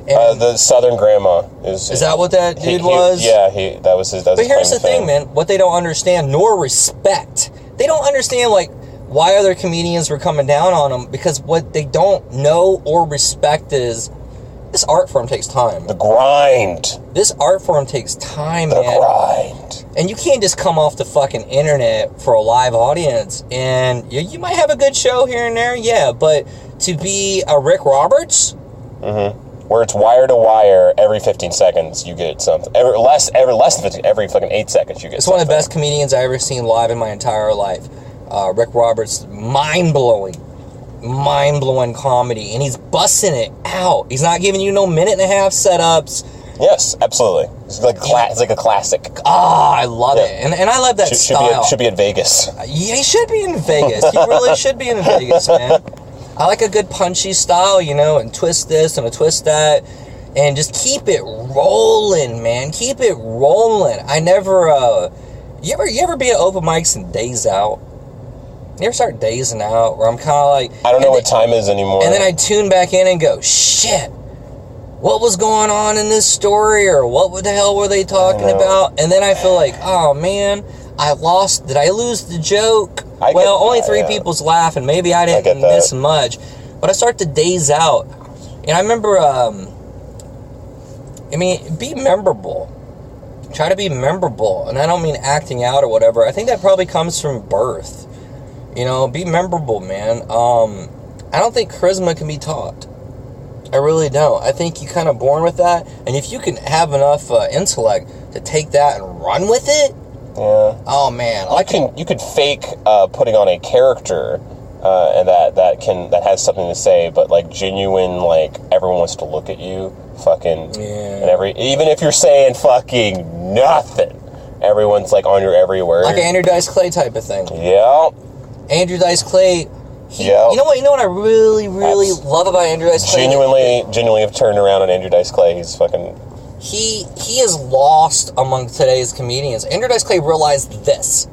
the Southern Grandma is that what that dude was? That was his. But here's the thing, man. What they don't understand nor respect, they don't understand like why other comedians were coming down on him, because what they don't know or respect is this art form takes time. The grind. This art form takes time, man. The grind. And you can't just come off the fucking internet for a live audience. And you might have a good show here and there, yeah, but to be a Rick Roberts, where it's wire to wire, every 15 seconds you get something. Every less than 15, every fucking 8 seconds you get it's something. One of the best comedians I ever seen live in my entire life. Rick Roberts, mind-blowing comedy, and he's busting it out. He's not giving you no minute and a half setups. Yes, absolutely. It's like a classic. I love it, and I love that style. Should be in Vegas. Yeah, he should be in Vegas. He really should be in Vegas, man. I like a good punchy style, and twist this and a twist that, and just keep it rolling, man. Keep it rolling. I never. You ever be at open mics and daze out? You ever start dazing out where I'm kind of like... I don't know what time is anymore. And then I tune back in and go, shit, what was going on in this story? Or what the hell were they talking about? And then I feel like, oh, man, did I lose the joke? Only three people's laughing. Maybe I didn't miss much. But I start to daze out. And I remember, be memorable. Try to be memorable. And I don't mean acting out or whatever. I think that probably comes from birth. Be memorable, man. I don't think charisma can be taught. I really don't. I think you're kind of born with that. And if you can have enough intellect to take that and run with it, oh man, you could fake putting on a character, and that has something to say, but like genuine, like everyone wants to look at you, fucking, and even if you're saying fucking nothing, everyone's like on your every word, like an Andrew Dice Clay type of thing. Yeah. Andrew Dice Clay, you know what I really love about Andrew Dice Clay? Genuinely have turned around on Andrew Dice Clay. He's fucking... He is lost among today's comedians. Andrew Dice Clay realized this.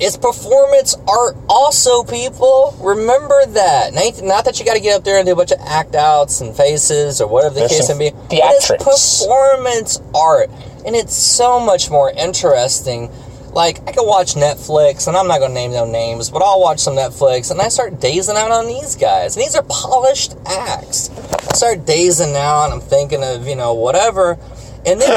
It's performance art also, people. Remember that. Not that you got to get up there and do a bunch of act outs and faces or whatever the case may be. But it's performance art. And it's so much more interesting. Like, I could watch Netflix, and I'm not going to name no names, but I'll watch some Netflix, and I start dazing out on these guys. And these are polished acts. I start dazing out, and I'm thinking of, whatever. And then I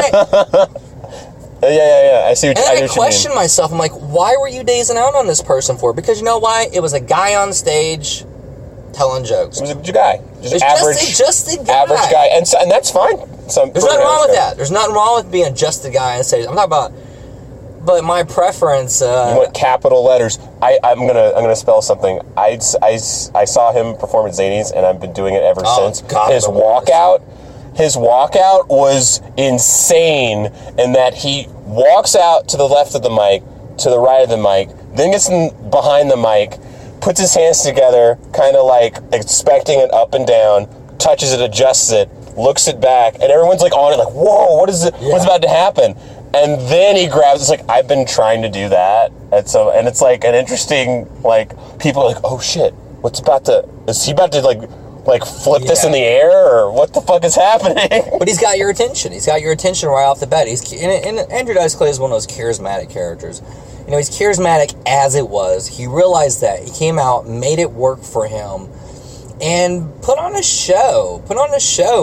see what you mean. I question myself. I'm like, why were you dazing out on this person for? Because you know why? It was a guy on stage telling jokes. It was a guy. Just a guy. Average guy. And that's fine. There's nothing wrong with that. There's nothing wrong with being just a guy on stage. I'm talking about... But my preference... you want capital letters. I'm gonna spell something. I saw him perform at Zanies, and I've been doing it ever since. God, his walkout was insane in that he walks out to the left of the mic, to the right of the mic, then gets behind the mic, puts his hands together, kind of like expecting it up and down, touches it, adjusts it, looks it back, and everyone's like on it, like, whoa, what is it? Yeah. What's about to happen? And then he grabs, it's like, I've been trying to do that. And it's like an interesting, like, people are like, oh shit, is he about to like flip this in the air, or what the fuck is happening? But he's got your attention. He's got your attention right off the bat. And Andrew Dice Clay is one of those charismatic characters. He's charismatic as it was. He realized that. He came out, made it work for him, and put on a show.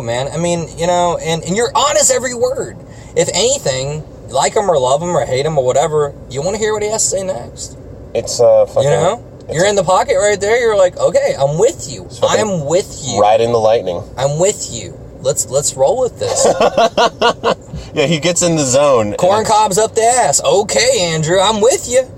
Man. I mean, and you're honest every word. If anything, like him or love him or hate him or whatever, you want to hear what he has to say next. It's fucking... You're in the pocket right there. You're like, okay, I'm with you. I'm with you. Riding the lightning. I'm with you. Let's roll with this. Yeah, he gets in the zone. Corn cobs up the ass. Okay, Andrew, I'm with you.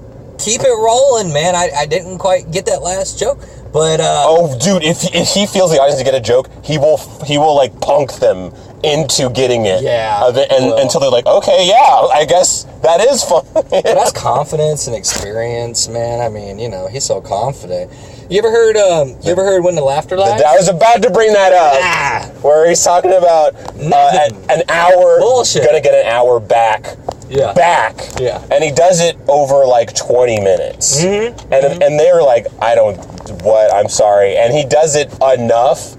keep it rolling, man. I didn't quite get that last joke, but oh, dude, if he feels the audience to get a joke, he will like punk them into getting it. Yeah. Until they're like, okay, yeah, I guess that is fun. But that's confidence and experience, man. I mean, you know, he's so confident. You ever heard When the Laughter Lacks? I was about to bring that up. Where he's talking about an hour. Bullshit. Gonna get an hour back. Yeah. Back. Yeah. And he does it over like 20 minutes. Mm-hmm. And they're like, I'm sorry. And he does it enough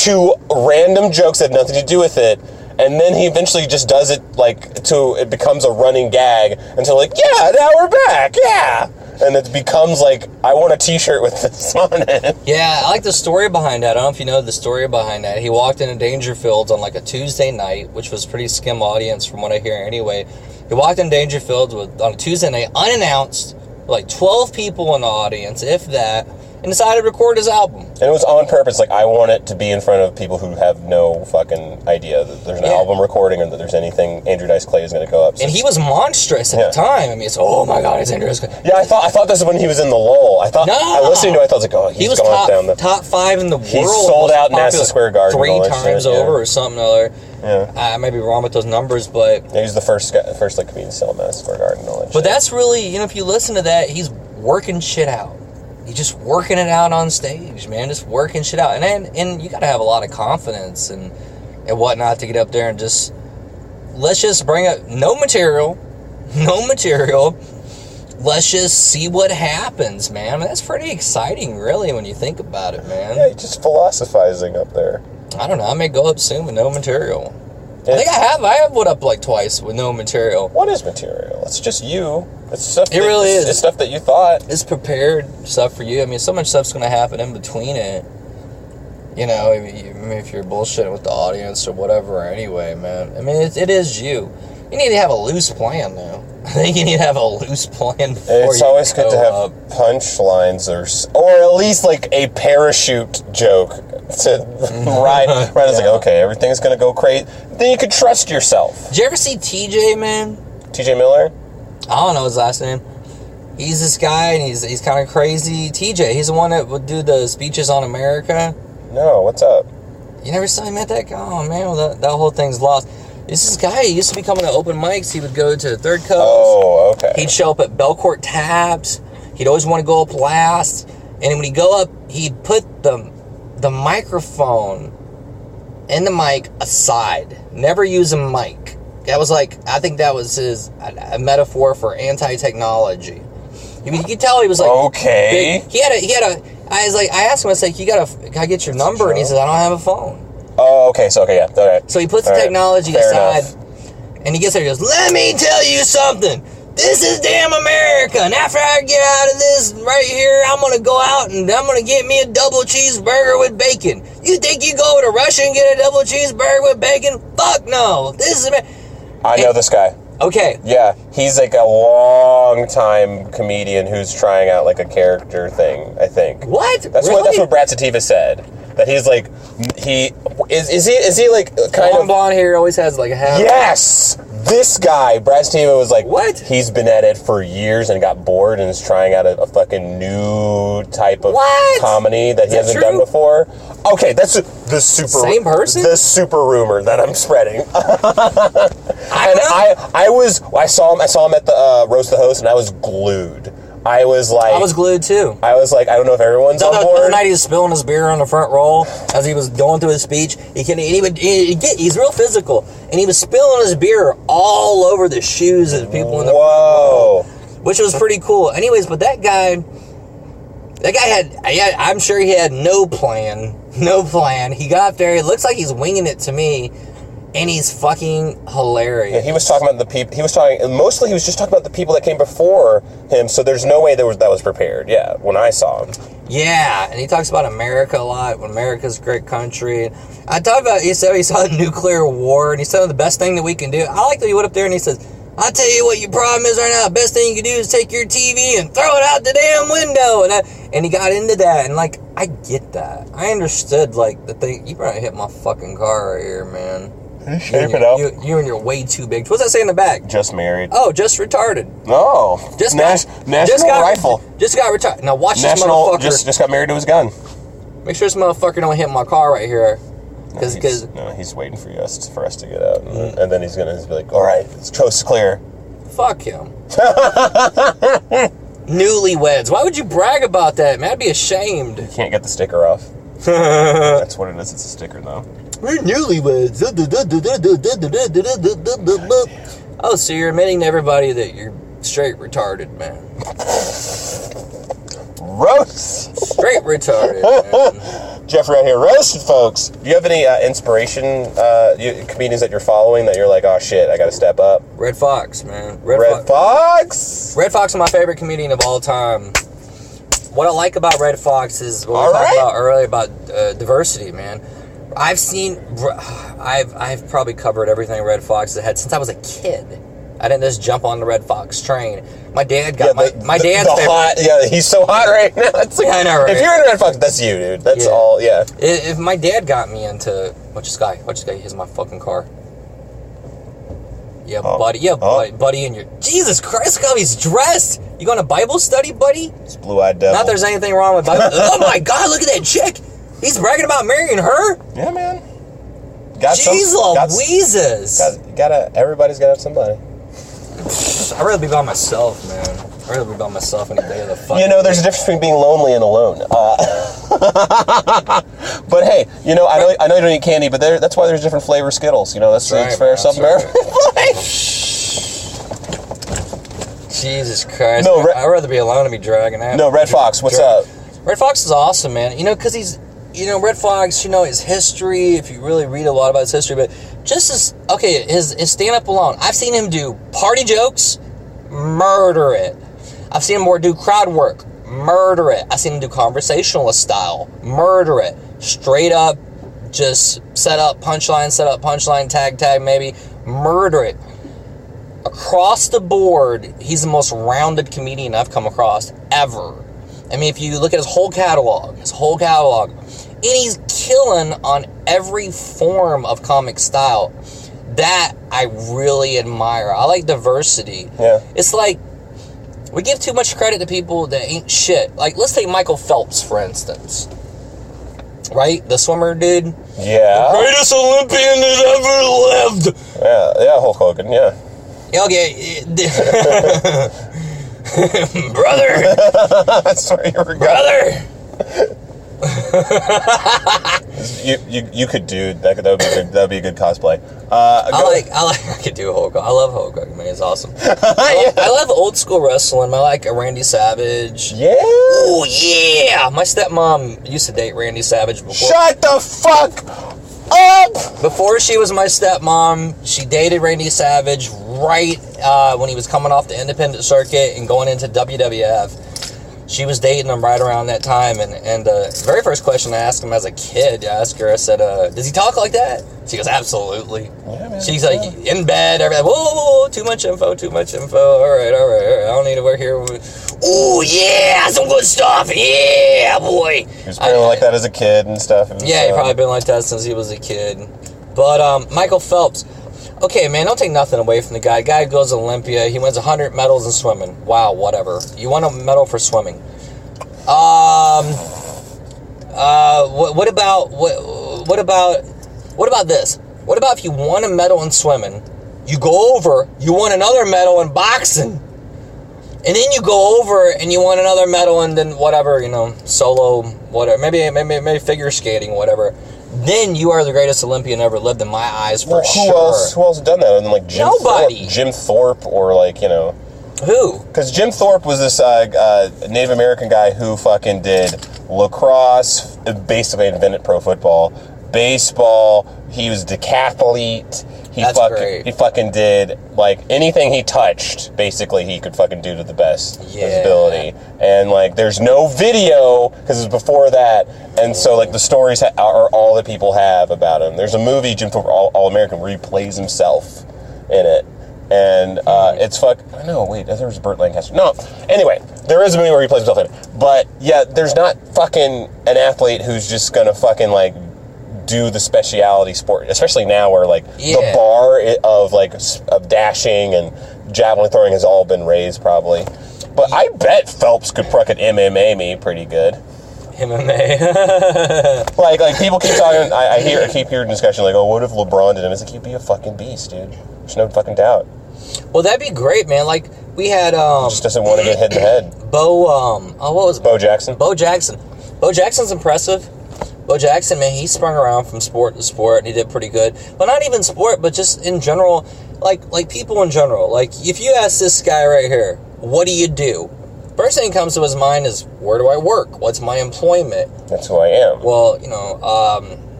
to random jokes that have nothing to do with it. And then he eventually just does it like it becomes a running gag until like, yeah, now we're back. Yeah. And it becomes like, I want a t-shirt with this on it. Yeah, I like the story behind that. I don't know if you know the story behind that. He walked into Dangerfields on like a Tuesday night, which was pretty skim audience from what I hear anyway. He walked in Dangerfields on a Tuesday night, unannounced, like 12 people in the audience, if that, and decided to record his album. And it was on purpose. Like, I want it to be in front of people who have no fucking idea that there's an album recording or that there's anything Andrew Dice Clay is going to go up. And he was monstrous at the time. I mean, it's, oh my God, it's Andrew Dice Clay. Yeah, I thought this was when he was in the lull. I listening to it, I thought, like, oh, he was top 5 in the world. He sold out Madison Square Garden 3 times over or something or other. Yeah. I may be wrong with those numbers, but... Yeah, he was the first like comedian to sell at Madison Square Garden and all that But that's really, you know, if you listen to that, he's working shit out. He's just working it out on stage, man. Just working shit out. And you got to have a lot of confidence and whatnot to get up there and just... Let's just bring up... No material. Let's just see what happens, man. I mean, that's pretty exciting, really, when you think about it, man. Yeah, just philosophizing up there. I don't know. I may go up soon with no material. I think I have went up like twice with no material. What is material? It's just you. It's stuff. It really is. It's stuff that you thought. It's prepared stuff for you. I mean, so much stuff's going to happen in between it. You know, if you're bullshitting with the audience or whatever anyway, man. I mean, it is you. You need to have a loose plan, though. I think you need to have a loose plan before It's always good to have punchlines or at least like a parachute joke to ride. It's like, okay, everything's going to go crazy. Then you could trust yourself. Did you ever see TJ, man? TJ Miller? I don't know his last name. He's this guy, and he's kind of crazy. TJ, he's the one that would do the speeches on America. No, what's up? You never saw him at that? Oh, man, well, that whole thing's lost. This guy, he used to be coming to open mics. He would go to Third Coast. Oh, okay. He'd show up at Belcourt Taps. He'd always want to go up last. And when he'd go up, he'd put the microphone and the mic aside. Never use a mic. That was like, I think that was a metaphor for anti-technology. You could tell he was like, okay. Big. He had a. I asked him, I was like, can I get your number? And he says, I don't have a phone. Oh, okay. So, okay, yeah. All right. So he puts the technology aside, and he gets there and goes, let me tell you something. This is damn America. And after I get out of this right here, I'm going to go out and I'm going to get me a double cheeseburger with bacon. You think you go to Russia and get a double cheeseburger with bacon? Fuck no. This is I know this guy. Okay. Yeah, he's like a long-time comedian who's trying out like a character thing, I think. What? That's what Brad Sativa said. That he's like, is he like kind of blonde hair, always has like a hat. Yes! This guy, Brad Sativa, was like, what? He's been at it for years and got bored and is trying out a fucking new type of comedy that he hasn't done before. Okay, that's the super... Same person? The super rumor that I'm spreading. I saw him at the Roast the Host, and I was glued. I was glued too. I was like, I don't know if everyone's on board. The other night he was spilling his beer on the front row as he was going through his speech. He's real physical, and he was spilling his beer all over the shoes of the people in the front row, which was pretty cool. Anyways, but that guy had, I'm sure he had no plan. He got up there. It looks like he's winging it to me. And he's fucking hilarious. Yeah, he was talking about the people. He was just talking about the people that came before him. So there's no way that was prepared. Yeah, when I saw him. Yeah, and he talks about America a lot. When America's a great country. I talked about. He said he saw the nuclear war, and he said the best thing that we can do. I like that he went up there and he says, "I'll tell you what your problem is right now. The best thing you can do is take your TV and throw it out the damn window." And he got into that, and like I get that. I understood like the thing. You probably hit my fucking car right here, man. Shape it up. You and your way too big. What's that say in the back? Just married. Oh, just retarded. Oh. National rifle. Just got retired. Now watch this motherfucker. motherfucker. Just got married to his gun. Make sure this motherfucker don't hit my car right here. No, he's waiting for us to get out. And then he's going to be like, all right, it's coast clear. Fuck him. Newlyweds. Why would you brag about that, man? I'd be ashamed. You can't get the sticker off. That's what it is. It's a sticker, though. We're newlyweds. Oh, so you're admitting to everybody that you're straight retarded, man. Roast. Straight retarded, man. Jeffrey out here roasted, folks. Do you have any inspiration comedians that you're following that you're like, oh shit, I gotta step up? Red Foxx, man. Red Foxx? Red Foxx is my favorite comedian of all time. What I like about Red Foxx is what we talked about earlier about diversity, man. I've probably covered everything Red Foxx has had since I was a kid. I didn't just jump on the Red Foxx train. My dad got my dad's favorite. Hot, yeah, he's so hot right now. It's like, I know, right? If you're in Red Foxx, that's you, dude. That's all, yeah. If my dad got me into... Watch this guy. Here's my fucking car. Yeah, buddy. Yeah, buddy, and your... Jesus Christ, look how he's dressed. You going to Bible study, buddy? It's blue-eyed devil. Not there's anything wrong with Bible... Oh, my God, look at that chick. He's bragging about marrying her? Yeah, man. Jeez Louises. Everybody's got to have somebody. I'd rather be by myself, man. I'd rather be by myself any day of the fucking You know, there's a difference between being lonely and alone. But hey, you know, I know you don't eat candy, but that's why there's different flavor Skittles. You know, that's fair. Something fair. Jesus Christ. No, I'd rather be alone and be dragging out. No, Red Foxx, what's up? Red Foxx is awesome, man. You know, because he's... You know, Red Foxx, you know, his history, if you really read a lot about his history, but just his stand-up alone. I've seen him do party jokes, murder it. I've seen him do crowd work, murder it. I've seen him do conversationalist style, murder it. Straight up, just set up punchline, tag, maybe, murder it. Across the board, he's the most rounded comedian I've come across ever. I mean, if you look at his whole catalog, and he's killing on every form of comic style. That I really admire. I like diversity. Yeah. It's like, we give too much credit to people that ain't shit. Like, let's take Michael Phelps, for instance. Right? The swimmer dude? Yeah. The greatest Olympian that ever lived! Yeah, Hulk Hogan, yeah. Okay. Brother! Sorry, you were Brother! you could do that. That would be good. That would be a good cosplay. I could do Hulk. I love Hulk Hogan, man. He's awesome. I love old school wrestling. I like Randy Savage. Yeah. Oh yeah. My stepmom used to date Randy Savage before. Shut the fuck up. Before she was my stepmom, she dated Randy Savage right when he was coming off the independent circuit and going into WWF. She was dating him right around that time, and the very first question I asked him as a kid, I said, does he talk like that? She goes, absolutely. Yeah, man. She's like, in bed, everything, whoa, too much info, all right, I don't need to work here. Oh, yeah, some good stuff, yeah, boy. He was probably like that as a kid and stuff. Yeah, he probably been like that since he was a kid. But, Michael Phelps, okay, man, don't take nothing away from the guy. Guy goes to Olympia. He wins 100 medals in swimming. Wow, whatever. You won a medal for swimming. What about this? What about if you won a medal in swimming, you go over, you won another medal in boxing, and then you go over and you won another medal and then whatever, you know, solo, whatever, maybe figure skating, whatever. Then you are the greatest Olympian ever lived in my eyes, for sure. Who else has done that? Other than like Nobody. Jim Thorpe, or like, you know. Who? Because Jim Thorpe was this Native American guy who fucking did lacrosse, basically invented pro football, baseball. He was decathlete. He fucking did like anything he touched. Basically, he could fucking do to the best of his ability. And like, there's no video because it was before that. And so like the stories are all that people have about him. There's a movie, Jim Thorpe All American, where he plays himself in it. And it's no, wait, there was Burt Lancaster. No, anyway, there is a movie where he plays himself in it. But yeah, there's not fucking an athlete who's just gonna fucking like do the specialty sport, especially now where like the bar of dashing and javelin throwing has all been raised probably. But I bet Phelps could fucking MMA me pretty good. MMA. like people keep talking. I keep hearing discussion like, oh, what if LeBron did it? It's like, he'd be a fucking beast, dude. There's no fucking doubt. Well, that'd be great, man. Like we had he just doesn't want to get hit in the head. What was it? Bo Jackson. Bo Jackson's impressive. Bo Jackson, man, he sprung around from sport to sport, and he did pretty good. But not even sport, but just in general, like people in general. Like, if you ask this guy right here, what do you do? First thing that comes to his mind is, where do I work? What's my employment? That's who I am. Well,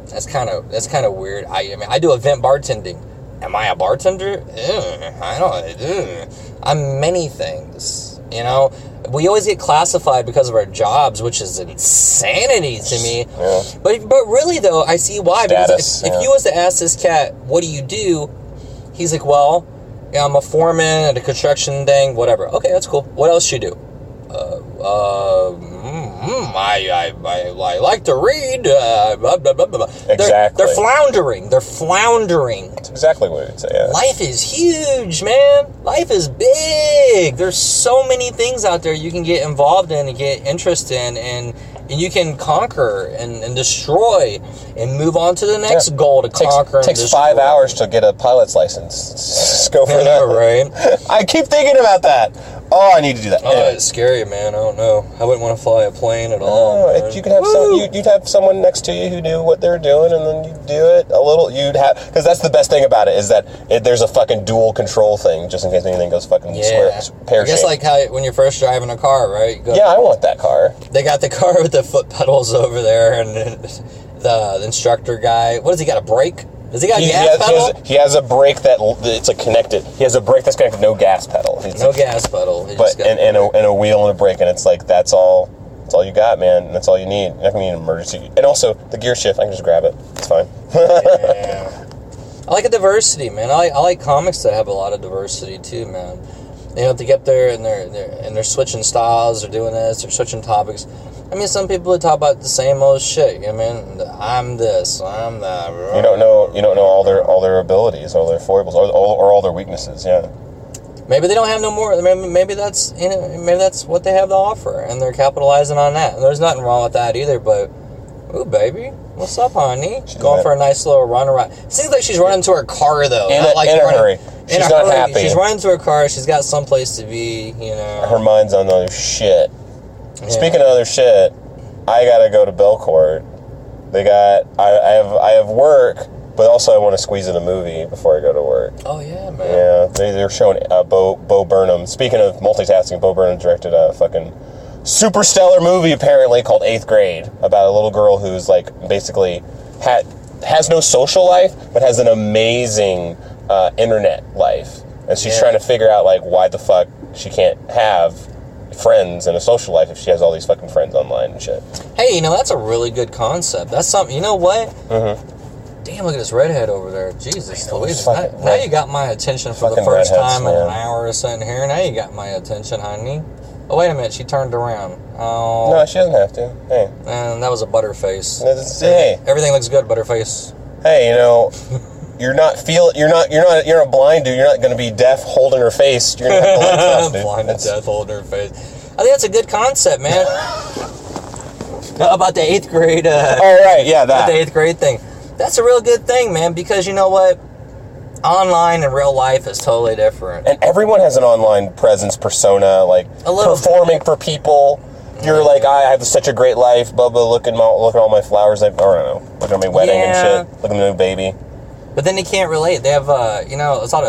that's kind of weird. I mean, I do event bartending. Am I a bartender? I'm many things, We always get classified because of our jobs, which is insanity to me. Yeah. But really, though, I see why. Status, because if you was to ask this cat, what do you do? He's like, well, I'm a foreman at a construction thing, whatever. Okay, that's cool. What else you do? I like to read. Blah, blah, blah, blah. Exactly. They're floundering. That's exactly what you'd say. Yeah. Life is huge, man. Life is big. There's so many things out there you can get involved in and get interest in, and you can conquer and destroy and move on to the next goal to conquer. It takes 5 hours to get a pilot's license. Just go for that. Right? I keep thinking about that. Oh, I need to do that. Oh, it's scary, man. I don't know. I wouldn't want to fly a plane at all. If you could have you'd have someone next to you who knew what they're doing, and then you'd do it a little. Because that's the best thing about it is that there's a fucking dual control thing, just in case anything goes fucking pear-shaped. I guess like how when you're first driving a car, right? I want that car. They got the car with the foot pedals over there, and the instructor guy. What does he got? A brake? Does he got a gas pedal? He has a brake it's connected. He has a brake that's connected, no gas pedal. Gas pedal. And a wheel and a brake, and it's like that's all you got, man. That's all you need. You're not gonna need an emergency. And also the gear shift, I can just grab it. It's fine. Yeah. I like a diversity, man. I like comics that have a lot of diversity too, man. To get there and they're switching styles, they're doing this, they're switching topics. I mean, some people would talk about the same old shit. I'm this, I'm that. You don't know all their abilities, all their foibles, or all their weaknesses. Yeah. Maybe they don't have no more. Maybe that's what they have to offer, and they're capitalizing on that. And there's nothing wrong with that either. But, ooh, baby, what's up, honey? She's going for a nice little run around. Seems like she's running to her car though. In a hurry. She's not happy. She's running to her car. She's got someplace to be. Her mind's on other shit. Yeah. Speaking of other shit, I gotta go to Belcourt. I have work, but also I want to squeeze in a movie before I go to work. Oh yeah, man. Yeah, they're showing Bo Burnham. Speaking of multitasking, Bo Burnham directed a fucking super stellar movie apparently called 8th Grade about a little girl who's like basically has no social life but has an amazing internet life, and she's trying to figure out like why the fuck she can't have friends and a social life if she has all these fucking friends online and shit. Hey, that's a really good concept. That's something. You know what? Mm-hmm. Damn, look at this redhead over there. Jesus Louise. Now you got my attention for the first time in an hour or something here. Now you got my attention, honey. Oh, wait a minute. She turned around. Oh. No, she doesn't have to. Hey. And that was a butterface. Hey. Everything looks good, butterface. Hey, you're not a blind dude. You're not going to be deaf holding her face. You're going to have blind stuff, dude. Blind and deaf holding her face. I think that's a good concept, man. About the 8th grade. Right, yeah, that. About the 8th grade thing. That's a real good thing, man, because you know what? Online and real life is totally different. And everyone has an online presence, persona, like performing for people. You're like, I have such a great life, blah, blah, look at all my flowers. I don't know. Look at my wedding and shit. Look at my new baby. But then they can't relate. They have, it's all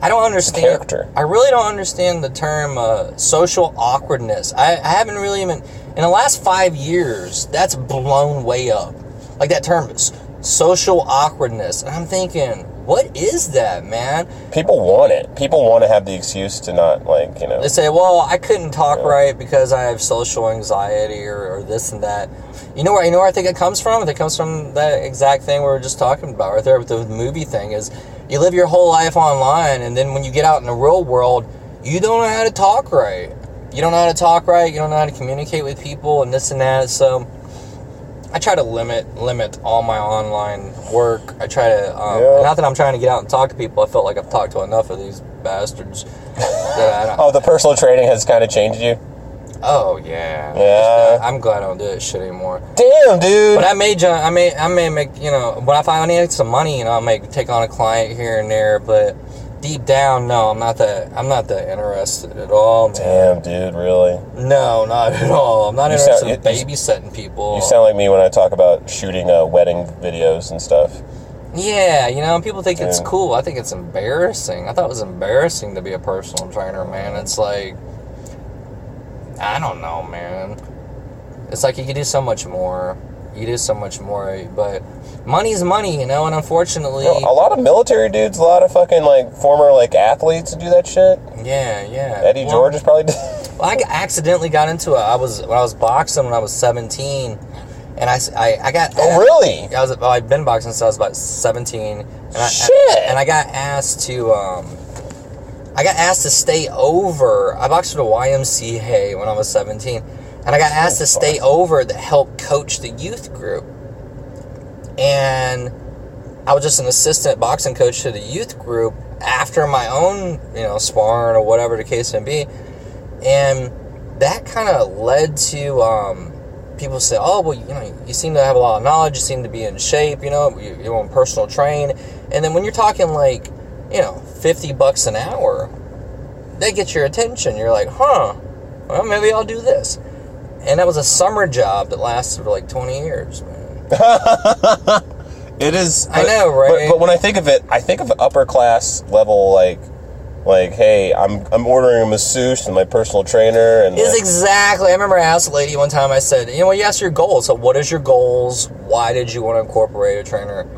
I don't understand. Character. I really don't understand the term social awkwardness. I haven't really even, in the last 5 years, that's blown way up. Like that term, social awkwardness. And I'm thinking, what is that, man? People want it. People want to have the excuse to not, They say, well, I couldn't talk right because I have social anxiety or this and that. You know where I think it comes from? It comes from that exact thing we were just talking about right there with the movie thing is you live your whole life online, and then when you get out in the real world, you don't know how to talk right. You don't know how to talk right. You don't know how to communicate with people and this and that. So I try to limit all my online work. I try to, not that I'm trying to get out and talk to people. I felt like I've talked to enough of these bastards. Oh, the personal training has kind of changed you? Oh, yeah. Yeah. I'm glad I don't do that shit anymore. Damn, dude. But I may make, you know, when I find I need some money, you know, I may take on a client here and there, but deep down, no, I'm not that interested at all, man. Damn, dude, really? No, not at all. I'm not interested in babysitting people. You sound like me when I talk about shooting wedding videos and stuff. Yeah, you know, people think it's cool. I think it's embarrassing. I thought it was embarrassing to be a personal trainer, man. It's like, I don't know, man. It's like you could do so much more. You do so much more, but money's money, you know, and unfortunately... You know, a lot of military dudes, a lot of fucking, like, former, like, athletes do that shit. Yeah. Eddie George is probably... Well, I accidentally got into it. When I was boxing when I was 17, and I got... Oh, really? I've been boxing since I was about 17. Shit! And I got asked to... I got asked to stay over. I boxed for the YMCA when I was 17. And I got asked to stay over to help coach the youth group. And I was just an assistant boxing coach to the youth group after my own, you know, sparring or whatever the case may be. And that kind of led to people say, oh, well, you know, you seem to have a lot of knowledge. You seem to be in shape, you know, you want personal train. And then when you're talking like, you know, $50 an hour, that gets your attention. You're like, huh, well, maybe I'll do this. And that was a summer job that lasted for like 20 years, man. It is. I know, right? But when I think of it, I think of upper class level, like, hey, I'm ordering a masseuse and my personal trainer. And it's exactly. I remember I asked a lady one time, I said, you know, you asked your goals. So what is your goals? Why did you want to incorporate a trainer?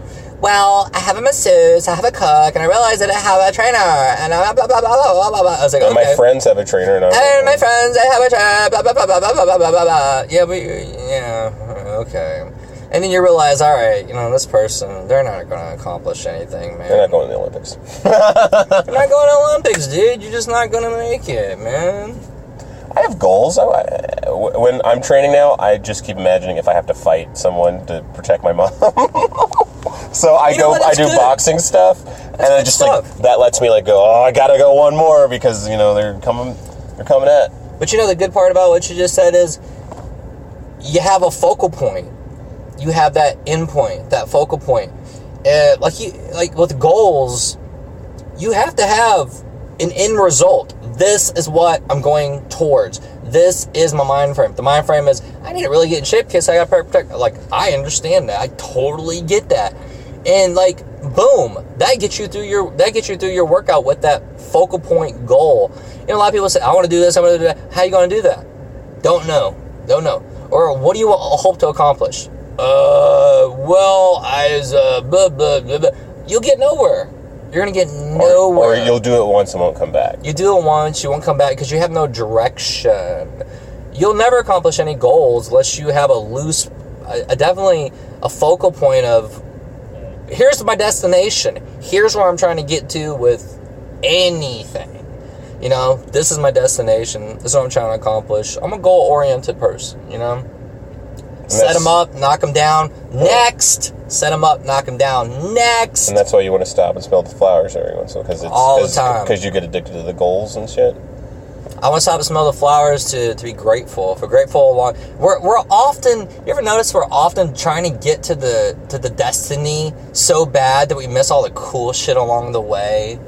Well, I have a masseuse, I have a cook, and I realized that I have a trainer, and blah, blah, blah, blah, blah, blah, blah. I was like, and okay. my friends have a trainer. And my friends, they have a trainer, blah, blah, blah, blah, blah, blah, blah, blah, blah. Yeah, okay. And then you realize, all right, you know, this person, they're not going to accomplish anything, man. They're not going to the Olympics. They're not going to the Olympics, dude. You're just not going to make it, man. I have goals. When I'm training now, I just keep imagining if I have to fight someone to protect my mom. So I do boxing stuff, and I just like that lets me like go. Oh, I gotta go one more because you know they're coming at. But you know the good part about what you just said is you have a focal point. You have that end point, that focal point. Like with goals, you have to have an end result. This is what I'm going towards. This is my mind frame. The mind frame is I need to really get in shape because I got to protect. Like I understand that. I totally get that. And like boom, that gets you through your workout with that focal point goal. You know, a lot of people say, I want to do this, I want to do that. How are you going to do that? Don't know. Or what do you hope to accomplish? Blah, blah, blah, blah. You'll get nowhere. You're going to get nowhere. Or you'll do it once and won't come back. You do it once, you won't come back because you have no direction. You'll never accomplish any goals unless you have definitely a focal point of, here's my destination. Here's where I'm trying to get to with anything. You know, this is my destination. This is what I'm trying to accomplish. I'm a goal-oriented person, you know? Set them up, knock them down. Next. Set them up, knock them down. Next. And that's why you want to stop and smell the flowers every once in a while. All the time. Because you get addicted to the goals and shit. I want to stop and smell the flowers to be grateful. If we're grateful, we're often. You ever notice we're often trying to get to the destiny so bad that we miss all the cool shit along the way.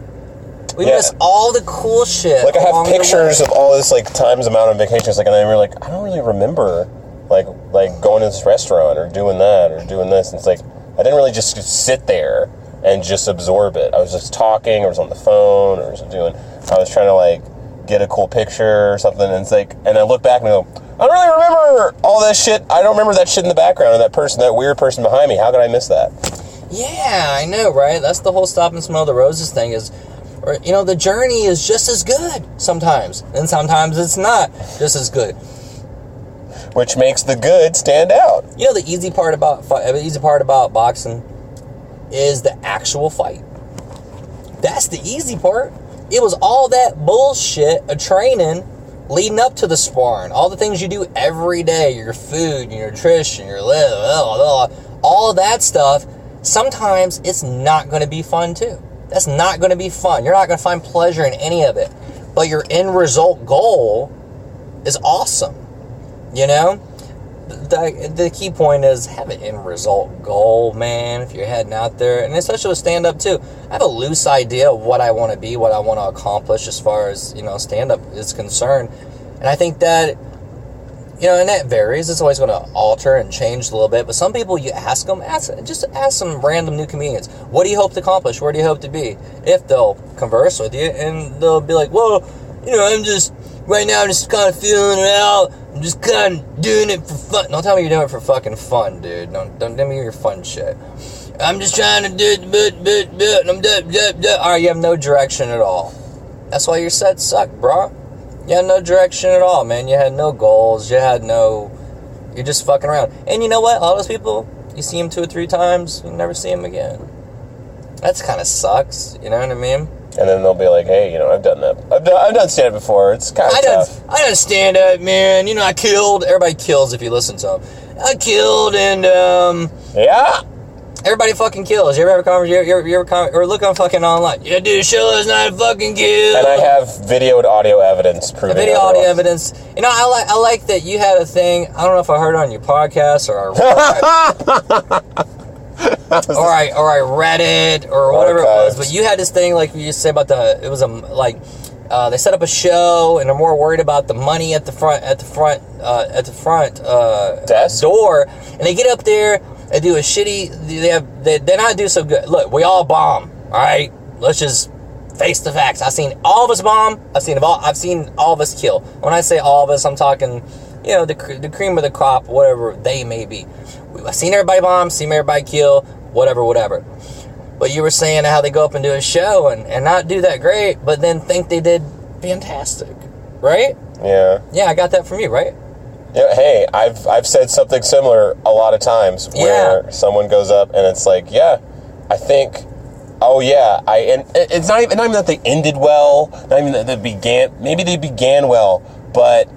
We miss all the cool shit. Like I have pictures of all this like times amount of vacations. Like and I'm like I don't really remember like going to this restaurant or doing that or doing this. And it's like I didn't really just sit there and just absorb it. I was just talking or was on the phone or I was trying to like get a cool picture or something, and it's like, and I look back and I go, I don't really remember all that shit. I don't remember that shit in the background, or that weird person behind me. How could I miss that? Yeah, I know, right? That's the whole stop and smell the roses thing is, you know, the journey is just as good sometimes, and sometimes it's not just as good. Which makes the good stand out. You know, the easy part about boxing is the actual fight. That's the easy part. It was all that bullshit of training leading up to the sparring, all the things you do every day, your food, your nutrition, your all of that stuff, sometimes it's not going to be fun too. That's not going to be fun. You're not going to find pleasure in any of it. But your end result goal is awesome. You know? The key point is have an end result goal, man, if you're heading out there. And especially with stand-up too. I have a loose idea of what I want to be, what I want to accomplish as far as, stand-up is concerned. And I think that, and that varies. It's always going to alter and change a little bit. But some people, you ask them, just ask some random new comedians, what do you hope to accomplish? Where do you hope to be? If they'll converse with you, and they'll be like, well, right now I'm just kind of feeling it out. I'm just kind of doing it for fun. Don't tell me you're doing it for fucking fun, dude. Don't tell me your fun shit. I'm just trying to do it, and I'm Alright, you have no direction at all. That's why your sets suck, bro. You had no direction at all, man. You had no goals. You're just fucking around. And you know what? All those people, you see them 2 or 3 times, you never see them again. That's kind of sucks. You know what I mean? And then they'll be like, hey, I've done that. I've done stand-up before. It's kind of tough. I done stand-up, man. I killed. Everybody kills if you listen to them. I killed, and, yeah. Everybody fucking kills. You ever have a conversation? You ever or look on fucking online? Yeah, dude, show is not a fucking kill. And I have video and audio evidence proving video audio evidence. I like that you had a thing. I don't know if I heard it on your podcast or or I read it or whatever it was. But you had this thing like you say about they set up a show and they're more worried about the money at the front desk door, and they get up there. They do a shitty. They're not do so good. Look, we all bomb. All right, let's just face the facts. I've seen all of us bomb. I've seen all of us kill. When I say all of us, I'm talking, the cream of the crop, whatever they may be. I've seen everybody bomb. Seen everybody kill. Whatever. But you were saying how they go up and do a show and not do that great, but then think they did fantastic, right? Yeah. Yeah, I got that from you, right? Yeah, hey, I've said something similar a lot of times where someone goes up and it's like, yeah, I think, and it's not even that they ended well, not even that maybe they began well, but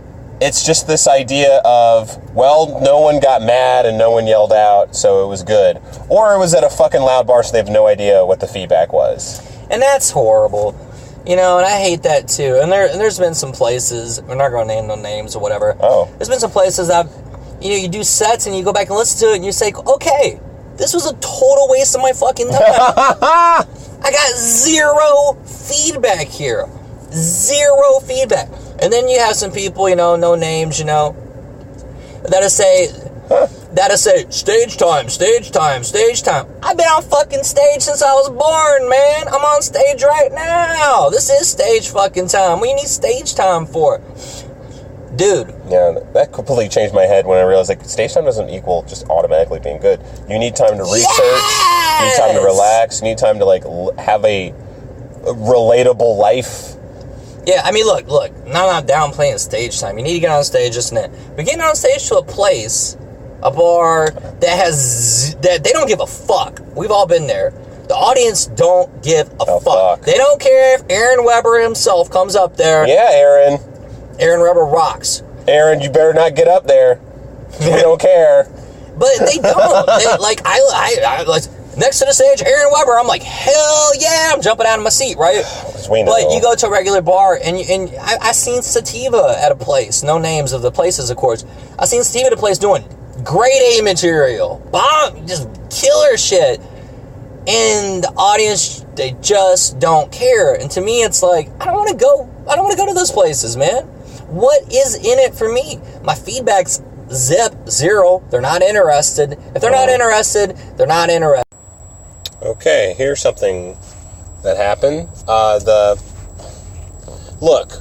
it's just this idea of, well, no one got mad and no one yelled out, so it was good. Or it was at a fucking loud bar, so they have no idea what the feedback was. And that's horrible. And I hate that too. And there's been some places, we're not going to name no names or whatever. Oh. There's been some places that, you do sets and you go back and listen to it and you say, okay, this was a total waste of my fucking time. I got 0 feedback here. 0 feedback. And then you have some people, no names, that'll say, stage time. I've been on fucking stage since I was born, man. I'm on stage right now. This is stage fucking time. What do you need stage time for? Dude. Yeah, that completely changed my head when I realized, stage time doesn't equal just automatically being good. You need time to research. Yes! You need time to relax. You need time to, have a relatable life. Yeah, I mean, look, I'm not downplaying stage time. You need to get on stage, just that. But getting on stage to a place, a bar that they don't give a fuck. We've all been there. The audience don't give a fuck. They don't care if Aaron Weber himself comes up there. Yeah, Aaron. Aaron Weber rocks. Aaron, you better not get up there. We don't care. But they don't. I next to the stage, Aaron Weber. I'm like, hell yeah! I'm jumping out of my seat, right? But you go to a regular bar, and I seen Sativa at a place. No names of the places, of course. I seen Sativa at a place doing grade A material, bomb, just killer shit. And the audience, they just don't care. And to me, it's like, I don't want to go to those places, man. What is in it for me? My feedback's 0. They're not interested. If they're not interested, they're not interested. Okay, here's something that happened. Look,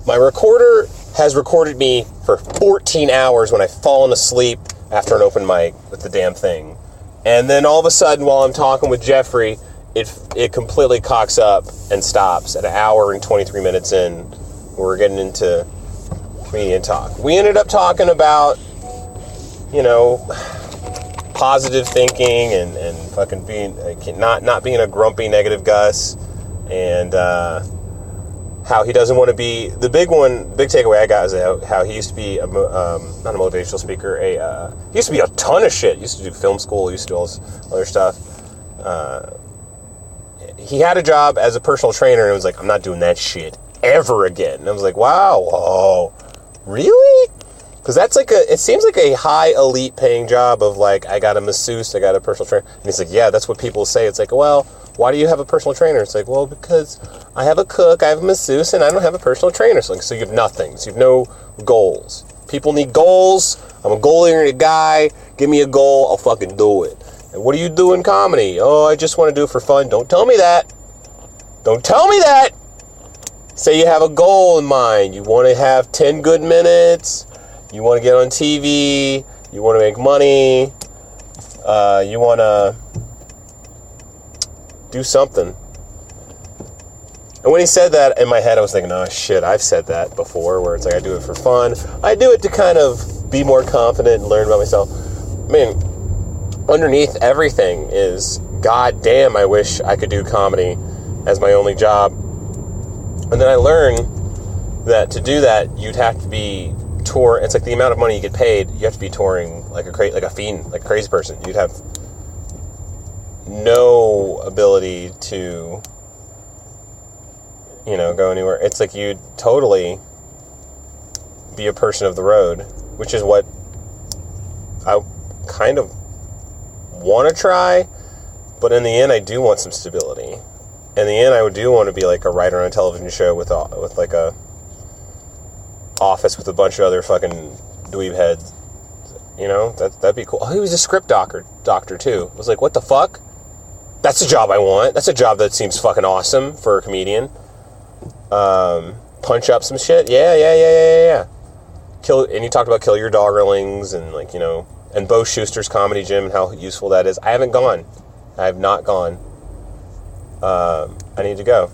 my recorder has recorded me for 14 hours when I've fallen asleep after an open mic with the damn thing. And then all of a sudden, while I'm talking with Jeffrey, it completely cocks up and stops at 1 hour and 23 minutes in. We're getting into comedian talk. We ended up talking about, positive thinking and fucking being not being a grumpy negative Gus, and how he doesn't want to be, the big takeaway I got is how he used to be, not a motivational speaker, he used to be a ton of shit. He used to do film school, he used to do all this other stuff. He had a job as a personal trainer, and it was like, I'm not doing that shit ever again. And I was like, wow, whoa, really? Because that's like it seems like a high elite paying job of like, I got a masseuse, I got a personal trainer. And he's like, yeah, that's what people say. It's like, well, why do you have a personal trainer? It's like, well, because I have a cook, I have a masseuse, and I don't have a personal trainer. So you have nothing. So you have no goals. People need goals. I'm a goal-oriented guy. Give me a goal, I'll fucking do it. And what do you do in comedy? Oh, I just want to do it for fun. Don't tell me that. Don't tell me that. Say you have a goal in mind. You want to have 10 good minutes. You want to get on TV. You want to make money. You want to do something. And when he said that, in my head I was thinking, oh shit, I've said that before, where it's like I do it for fun. I do it to kind of be more confident and learn about myself. I mean, underneath everything is, god damn, I wish I could do comedy as my only job. And then I learned that to do that, you'd have to be tour. It's like the amount of money you get paid. You have to be touring like a fiend, like a crazy person. You'd have no ability to, go anywhere. It's like you'd totally be a person of the road, which is what I kind of want to try. But in the end, I do want some stability. In the end, I do want to be like a writer on a television show with like a office with a bunch of other fucking dweeb heads. That'd be cool. Oh, he was a script doctor too. I was like, what the fuck? That's a job I want. That's a job that seems fucking awesome for a comedian. Punch up some shit. Yeah. And you talked about Kill Your Darlings and and Bo Schuster's Comedy Gym and how useful that is. I haven't gone. I have not gone. I need to go.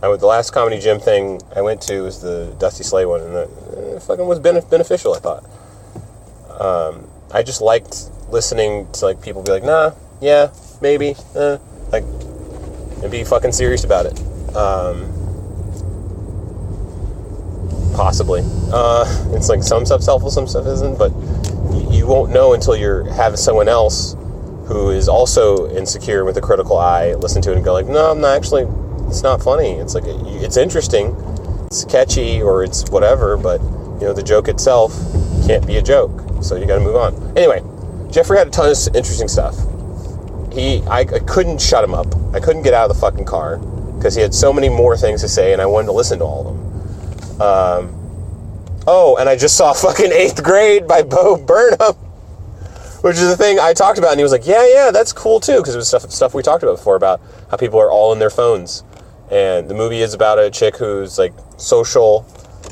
The last Comedy Gym thing I went to was the Dusty Slay one, and it fucking was beneficial, I thought. I just liked listening to like people be like, nah, yeah, maybe, and be fucking serious about it. Possibly. It's like some stuff's helpful, some stuff isn't, but you won't know until you have someone else who is also insecure with a critical eye listen to it and go like, no, I'm not actually, it's not funny. It's like, it's interesting, it's catchy, or it's whatever, but the joke itself can't be a joke, so you gotta move on. Anyway, Jeffrey had a ton of interesting stuff. I couldn't shut him up. I couldn't get out of the fucking car because he had so many more things to say, and I wanted to listen to all of them. And I just saw fucking 8th Grade by Bo Burnham, which is the thing I talked about, and he was like, yeah, that's cool too, because it was stuff we talked about before, about how people are all in their phones. And the movie is about a chick whose like social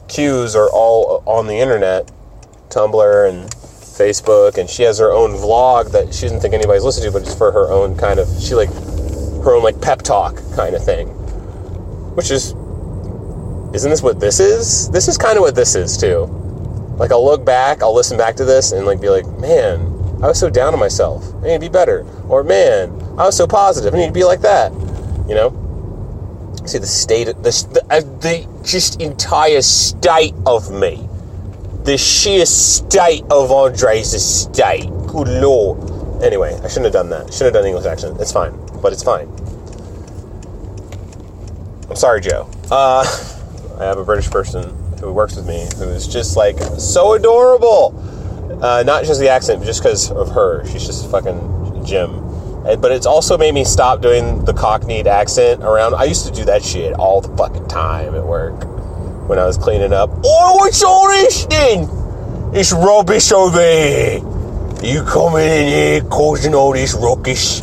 cues are all on the internet, Tumblr and Facebook, and she has her own vlog that she doesn't think anybody's listening to, but it's for her own kind of, her own like pep talk kind of thing. Which is, isn't this what this is? This is kind of what this is too. Like I'll look back, I'll listen back to this and like be like, man, I was so down on myself. I need to be better. Or man, I was so positive. I need to be like that. See the state, the just entire state of me. The sheer state of Andre's estate. Good Lord. Anyway, I shouldn't have done that. I shouldn't have done English accent. It's fine. But it's fine. I'm sorry, Joe. I have a British person who works with me who is just like so adorable. Not just the accent, but just because of her. She's just a fucking gem. But it's also made me stop doing the cockneyed accent around. I used to do that shit all the fucking time at work when I was cleaning up. Oh, what's all this then? It's rubbish over here. You coming in here causing all this ruckus.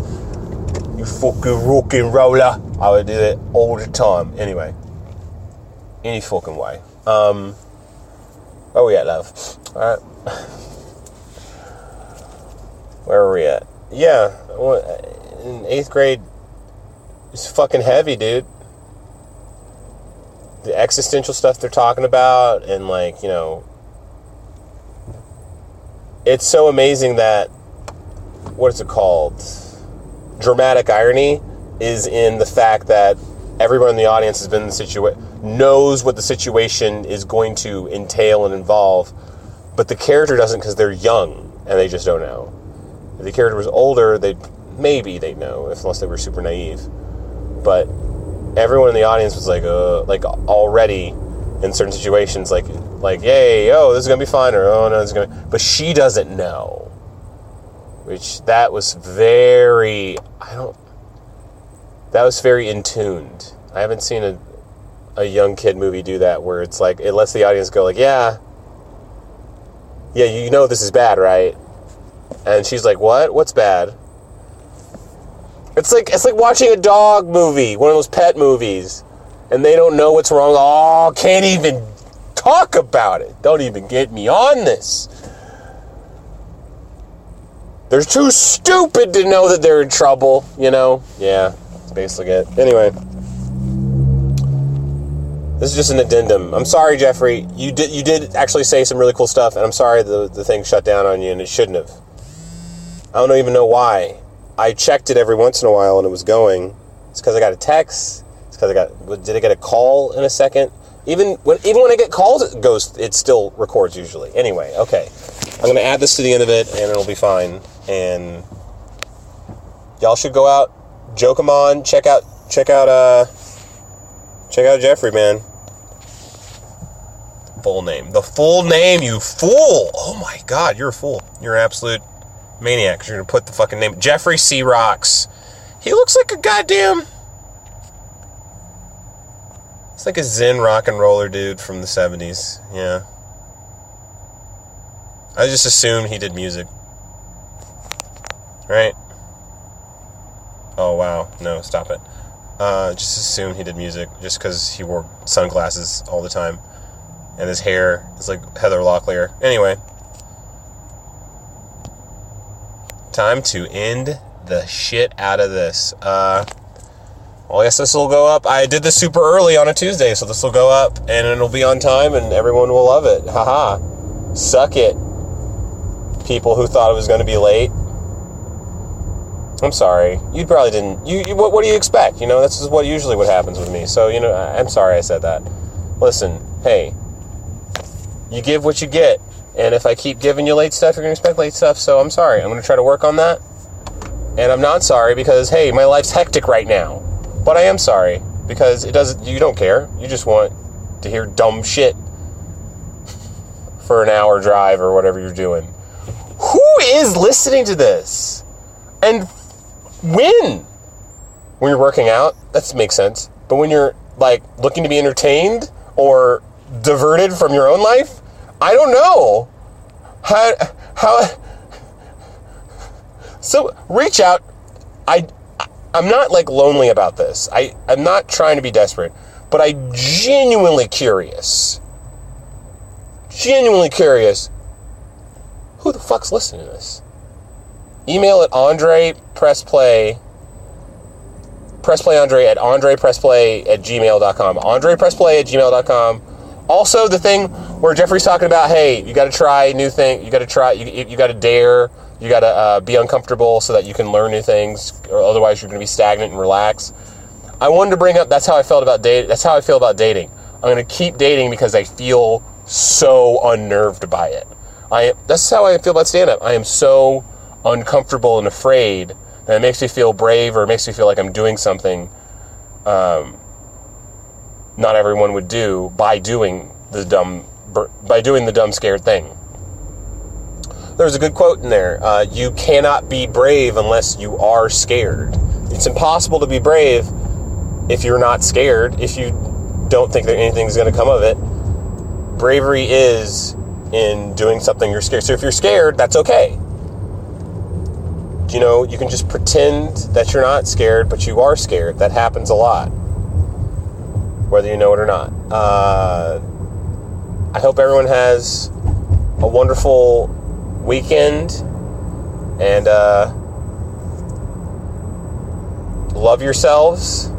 You fucking rock and roller. I would do that all the time. Anyway. Any fucking way. Where are we at, love? Alright. Where are we at? Yeah, in 8th grade, it's fucking heavy, dude. The existential stuff they're talking about, and like, it's so amazing that, what is it called? Dramatic irony is in the fact that everyone in the audience has been in the situation, knows what the situation is going to entail and involve, but the character doesn't because they're young and they just don't know. If the character was older, they'd know, unless they were super naive. But everyone in the audience was like already in certain situations, like, yay, oh, this is gonna be fine, or oh no, this is gonna. But she doesn't know, that was very intuned. I haven't seen a young kid movie do that, where it's like it lets the audience go like, yeah, you know this is bad, right? And she's like, what? What's bad? It's like watching a dog movie, one of those pet movies, and they don't know what's wrong. Oh, can't even talk about it. Don't even get me on this. They're too stupid to know that they're in trouble, you know? Yeah, that's basically it. Anyway, this is just an addendum. I'm sorry, Jeffrey. You did actually say some really cool stuff, and I'm sorry the thing shut down on you, and it shouldn't have. I don't even know why. I checked it every once in a while, and it was going. It's because I got a text. It's because did I get a call in a second? Even when I get calls, it still records usually. Anyway, okay. I'm going to add this to the end of it, and it'll be fine. And y'all should go out, joke him on, check out Jeffrey, man. The full name, you fool! Oh my God, you're a fool. You're an absolute maniac, 'cause you're going to put the fucking name. Jeffery C. Roxx. He looks like a goddamn... It's like a Zen rock and roller dude from the 70s. Yeah. I just assumed he did music. Right? Oh, wow. No, stop it. Just assumed he did music just because he wore sunglasses all the time. And his hair is like Heather Locklear. Anyway. Time to end the shit out of this. Well, I guess this will go up. I did this super early on a Tuesday, so this will go up, and it'll be on time, and everyone will love it. Haha. Suck it, people who thought it was going to be late. I'm sorry. You probably didn't. What do you expect? You know, this is what happens with me. So, you know, I'm sorry I said that. Listen, hey, you give what you get. And if I keep giving you late stuff, you're going to expect late stuff. So I'm sorry. I'm going to try to work on that. And I'm not sorry because, hey, my life's hectic right now. But I am sorry because you don't care. You just want to hear dumb shit for an hour drive or whatever you're doing. Who is listening to this? And when you're working out, that makes sense. But when you're like looking to be entertained or diverted from your own life, I don't know. How so reach out. I'm not like lonely about this. I'm not trying to be desperate, but I'm genuinely curious. Who the fuck's listening to this? Email at pressplay Andre at andrepressplay@gmail.com. andrepressplay@gmail.com. Also, the thing where Jeffrey's talking about, hey, you got to try new things. You got to try. You got to dare. You got to be uncomfortable so that you can learn new things. Or otherwise, you're going to be stagnant and relax. I wanted to bring up. That's how I felt about dating. That's how I feel about dating. I'm going to keep dating because I feel so unnerved by it. That's how I feel about stand-up. I am so uncomfortable and afraid that it makes me feel brave, or it makes me feel like I'm doing something not everyone would do by doing the dumb scared thing. There's a good quote in there. You cannot be brave unless you are scared. It's impossible to be brave if you're not scared, if you don't think that anything's going to come of it. Bravery is in doing something you're scared. So if you're scared, that's okay. You know, you can just pretend that you're not scared, but you are scared. That happens a lot, whether you know it or not. I hope everyone has a wonderful weekend, and love yourselves,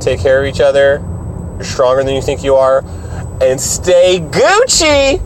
take care of each other, you're stronger than you think you are, and stay Gucci!